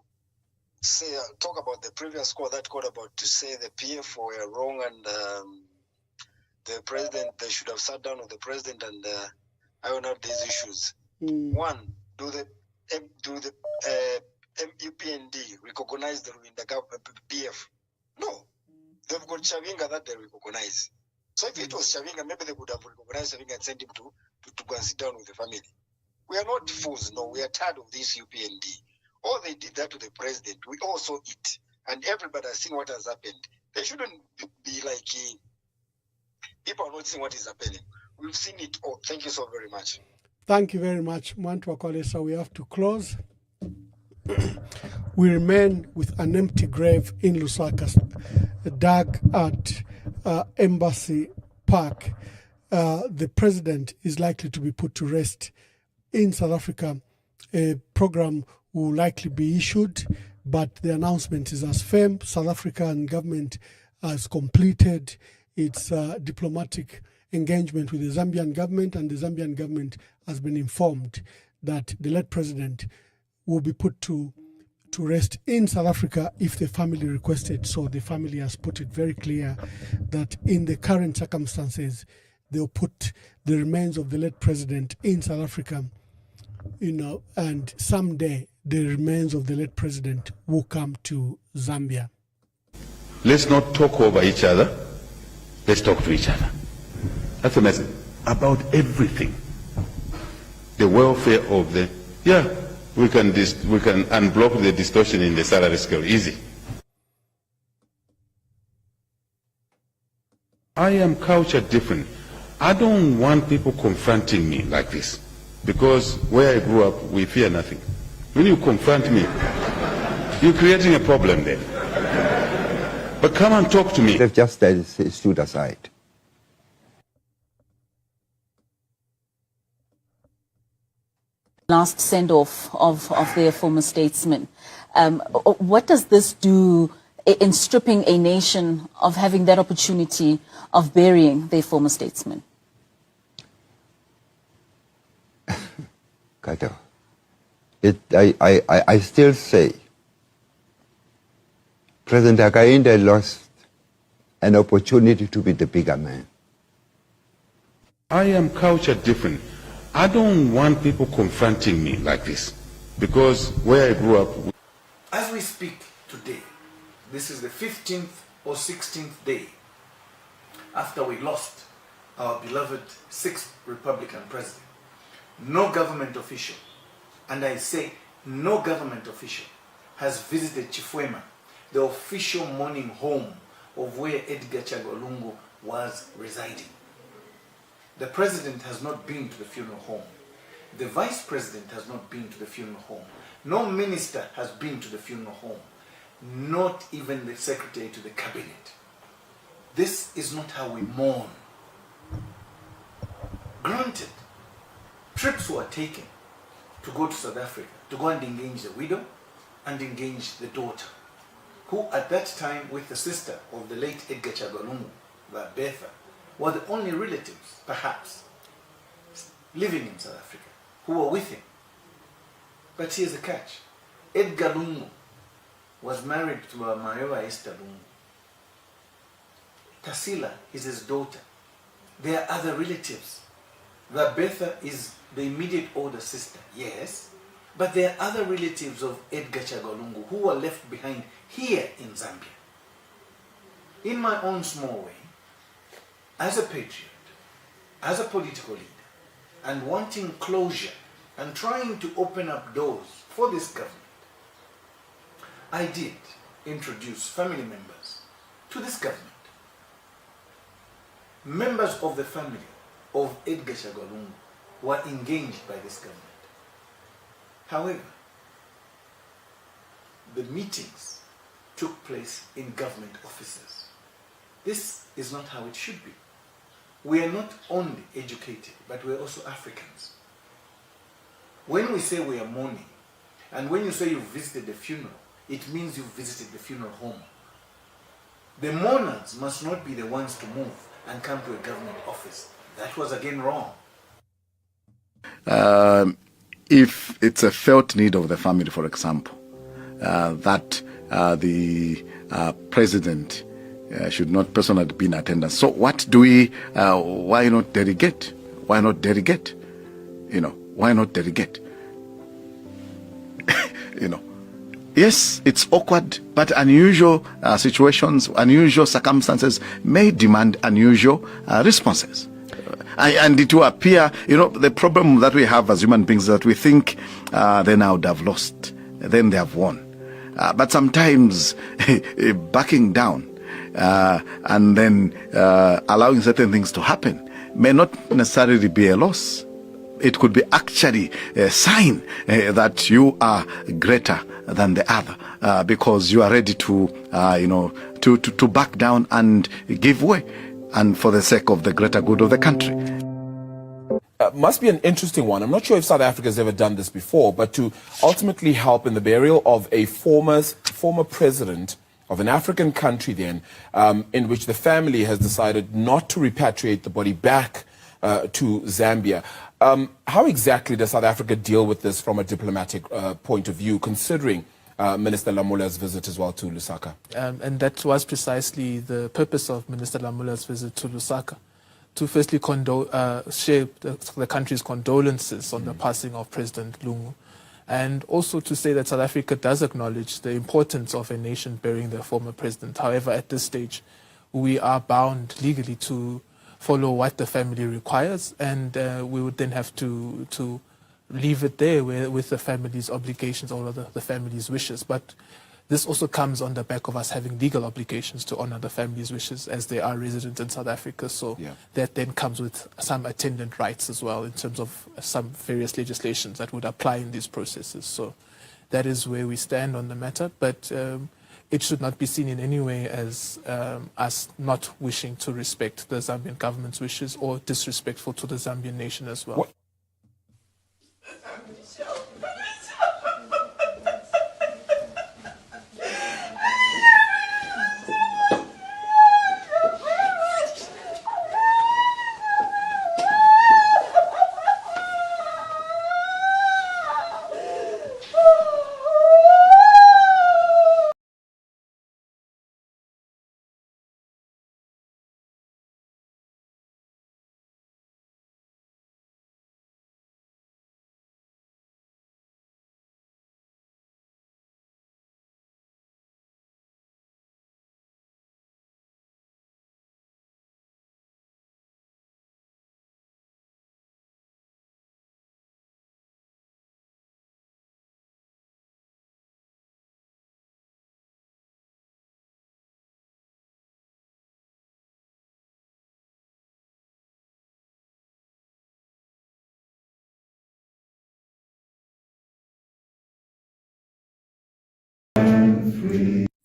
talk about the previous call that called about to say the PF were wrong and the president, they should have sat down with the president and iron out these issues. One, do the UPND recognize the PF? No. They've got Chavinga that they recognize. So if it was Chavinga, maybe they would have recognized Chavinga and sent him to go and sit down with the family. We are not fools, no. We are tired of this UPND. Oh, they did that to the president. We all saw it. And everybody has seen what has happened. They shouldn't be like, people are not seeing what is happening. We've seen it all. Thank you so very much. Thank you very much, Mwantu Wakolesa. We have to close. We remain with an empty grave in Lusaka, dug at Embassy Park. The president is likely to be put to rest in South Africa. A program will likely be issued, but the announcement is as firm. South African government has completed its diplomatic engagement with the Zambian government, and the Zambian government has been informed that the late president will be put to rest in South Africa if the family requested. So the family has put it very clear that in the current circumstances, they'll put the remains of the late president in South Africa, and someday the remains of the late president will come to Zambia. Let's not talk over each other. Let's talk to each other. That's the message. About everything. The welfare of the, we can unblock the distortion in the salary scale, easy. I am cultured different. I don't want people confronting me like this, because where I grew up, we fear nothing. When you confront me, you're creating a problem there. But come and talk to me. They've just stood aside. Last send-off of their former statesman. What does this do in stripping a nation of having that opportunity of burying their former statesman? Kato, I still say President Hakainde lost an opportunity to be the bigger man. I am cultured different. I don't want people confronting me like this, because where I grew up. As we speak today, this is the 15th or 16th day after we lost our beloved 6th Republican president. No government official, and I say no government official, has visited Chifwema, the official mourning home of where Edgar Chagwa Lungu was residing. The president has not been to the funeral home. The vice president has not been to the funeral home. No minister has been to the funeral home. Not even the secretary to the cabinet. This is not how we mourn. Granted, trips were taken to go to South Africa, to go and engage the widow and engage the daughter, who at that time, with the sister of the late Edgar Chagwa Lungu, Betha, were the only relatives, perhaps, living in South Africa, who were with him. But here's the catch. Edgar Lungu was married to Mayowa Esther Lungu. Tasila is his daughter. There are other relatives. Betha is the immediate older sister, yes, but there are other relatives of Edgar Chagwa Lungu who were left behind here in Zambia. In my own small way, as a patriot, as a political leader, and wanting closure and trying to open up doors for this government, I did introduce family members to this government. Members of the family of Edgar Chagwa Lungu were engaged by this government. However, the meetings took place in government offices. This is not how it should be. We are not only educated, but we are also Africans. When we say we are mourning, and when you say you visited the funeral, it means you visited the funeral home. The mourners must not be the ones to move and come to a government office. That was again wrong. If it's a felt need of the family, for example, that the president should not personally be in attendance. So what do we, why not delegate? Why not delegate? Why not delegate? Yes, it's awkward, but unusual situations, unusual circumstances may demand unusual responses. And it will appear, the problem that we have as human beings is that we think they now would have lost, then they have won. But sometimes backing down and then allowing certain things to happen may not necessarily be a loss. It could be actually a sign that you are greater than the other because you are ready to, to back down and give way, and for the sake of the greater good of the country. Must be an interesting one. I'm not sure if South Africa has ever done this before, but to ultimately help in the burial of a former president of an African country then, in which the family has decided not to repatriate the body back to Zambia. How exactly does South Africa deal with this from a diplomatic point of view, considering Minister Lamula's visit as well to Lusaka? And that was precisely the purpose of Minister Lamula's visit to Lusaka, to firstly share the country's condolences on the passing of President Lungu, and also to say that South Africa does acknowledge the importance of a nation burying their former president. However, at this stage, we are bound legally to follow what the family requires, and we would then have to leave it there with the family's obligations or the family's wishes. But this also comes on the back of us having legal obligations to honor the family's wishes as they are resident in South Africa. So that then comes with some attendant rights as well in terms of some various legislations that would apply in these processes. So that is where we stand on the matter. But it should not be seen in any way as us not wishing to respect the Zambian government's wishes or disrespectful to the Zambian nation as well.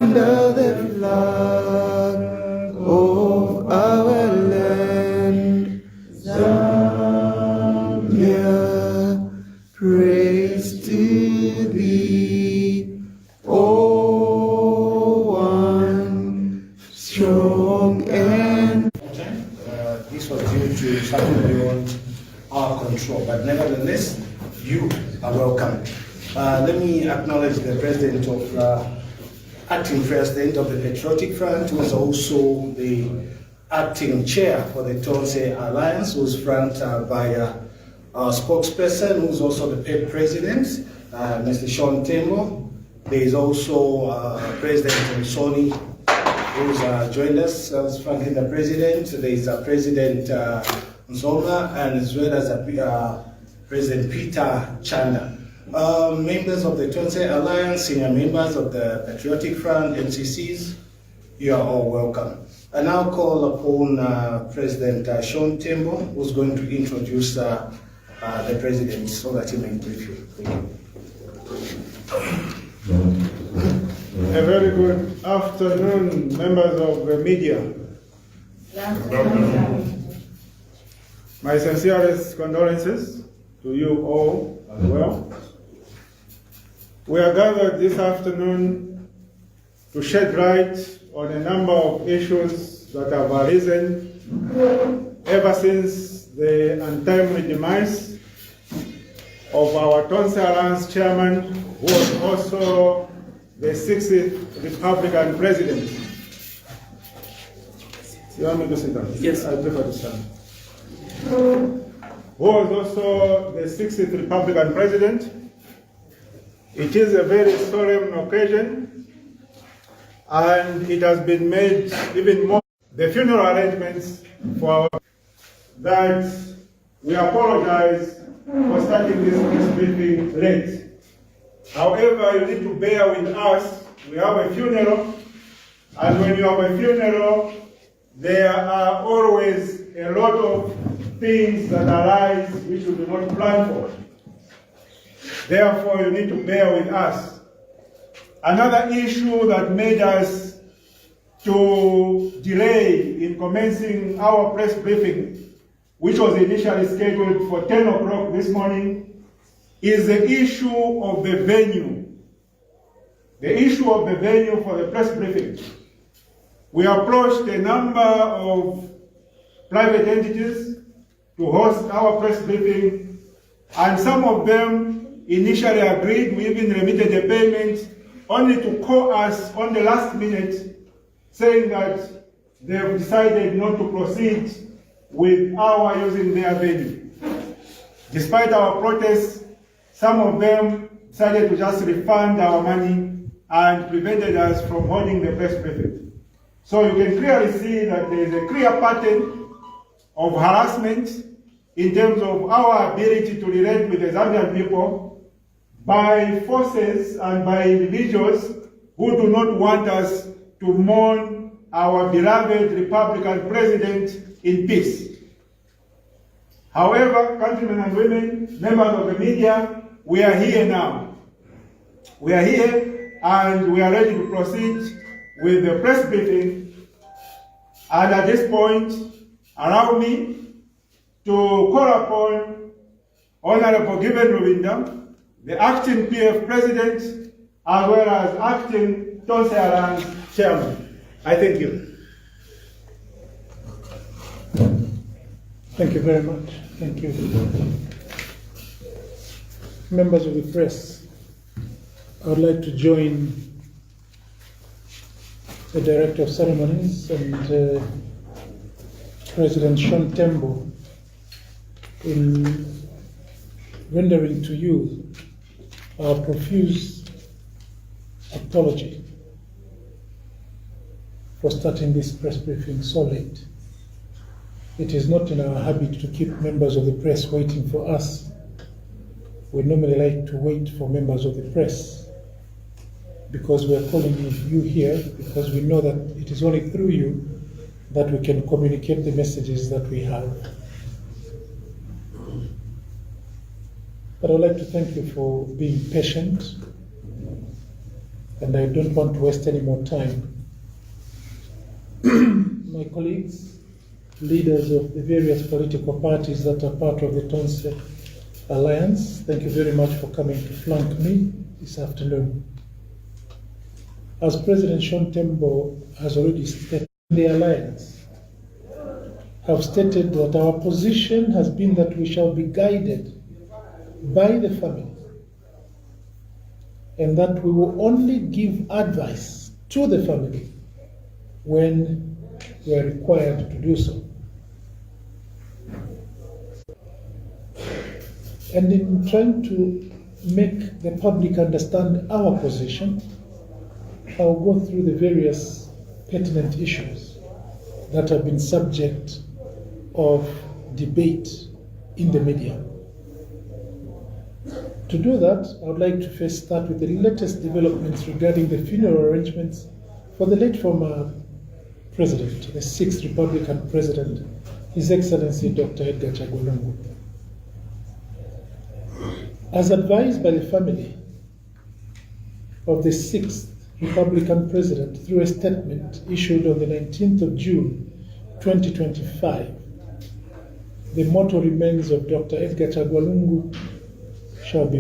Under the flag of our land, Zambia, praise to thee, O one strong and. This was due to something beyond our control, but nevertheless, you are welcome. Let me acknowledge the president of acting president of the Patriotic Front, who is also the acting chair for the Tonse Alliance, who's flanked by our spokesperson, who's also the PEP president, Mr. Sean Tembo. There is also President Msoni, who's joined us as flanking the president. There is President Nzonga, and as well as President Peter Chanda. Members of the Tonse Alliance, senior members of the Patriotic Front, MCCs, you are all welcome. I now call upon President Sean Tembo, who's going to introduce the president so that he may brief you. Thank you. A very good afternoon, members of the media. My sincerest condolences to you all as well. We are gathered this afternoon to shed light on a number of issues that have arisen ever since the untimely demise of our Tonse Alliance chairman, who was also the 60th Republican president. You want me to sit down? Yes. I prefer to stand. Who was also the 60th Republican president. It is a very solemn occasion, and it has been made even more. The funeral arrangements for that we apologize for starting this press briefing late. However, you need to bear with us. We have a funeral, and when you have a funeral, there are always a lot of things that arise which you do not plan for. Therefore, you need to bear with us. Another issue that made us to delay in commencing our press briefing, which was initially scheduled for 10 o'clock this morning, is the issue of the venue. The issue of the venue for the press briefing. We approached a number of private entities to host our press briefing, and some of them initially agreed. We even remitted a payment, only to call us on the last minute saying that they have decided not to proceed with our using their venue. Despite our protests, some of them decided to just refund our money and prevented us from holding the press briefing. So you can clearly see that there is a clear pattern of harassment in terms of our ability to relate with the Zambian people by forces and by individuals who do not want us to mourn our beloved Republican president in peace. However, countrymen and women, members of the media, we are here now. We are here and we are ready to proceed with the press briefing. And at this point, allow me to call upon Honorable Given Rubinda, the acting PF President, as well as acting Tonse Alliance Chairman. I thank you. Thank you very much. Thank you. Members of the press, I would like to join the Director of Ceremonies and President Sean Tembo in rendering to you our profuse apology for starting this press briefing so late. It is not in our habit to keep members of the press waiting for us. We normally like to wait for members of the press because we are calling you here because we know that it is only through you that we can communicate the messages that we have. But I'd like to thank you for being patient, and I don't want to waste any more time. My colleagues, leaders of the various political parties that are part of the Tonse Alliance, thank you very much for coming to flank me this afternoon. As President Sean Tembo has already stated, the Alliance have stated that our position has been that we shall be guided by the family and that we will only give advice to the family when we are required to do so. And in trying to make the public understand our position, I'll go through the various pertinent issues that have been subject of debate in the media. To do that, I would like to first start with the latest developments regarding the funeral arrangements for the late former president, the 6th Republican president, His Excellency Dr. Edgar Chagwa Lungu. As advised by the family of the 6th Republican president through a statement issued on the 19th of June 2025, the motto remains of Dr. Edgar Chagwa Lungu shall be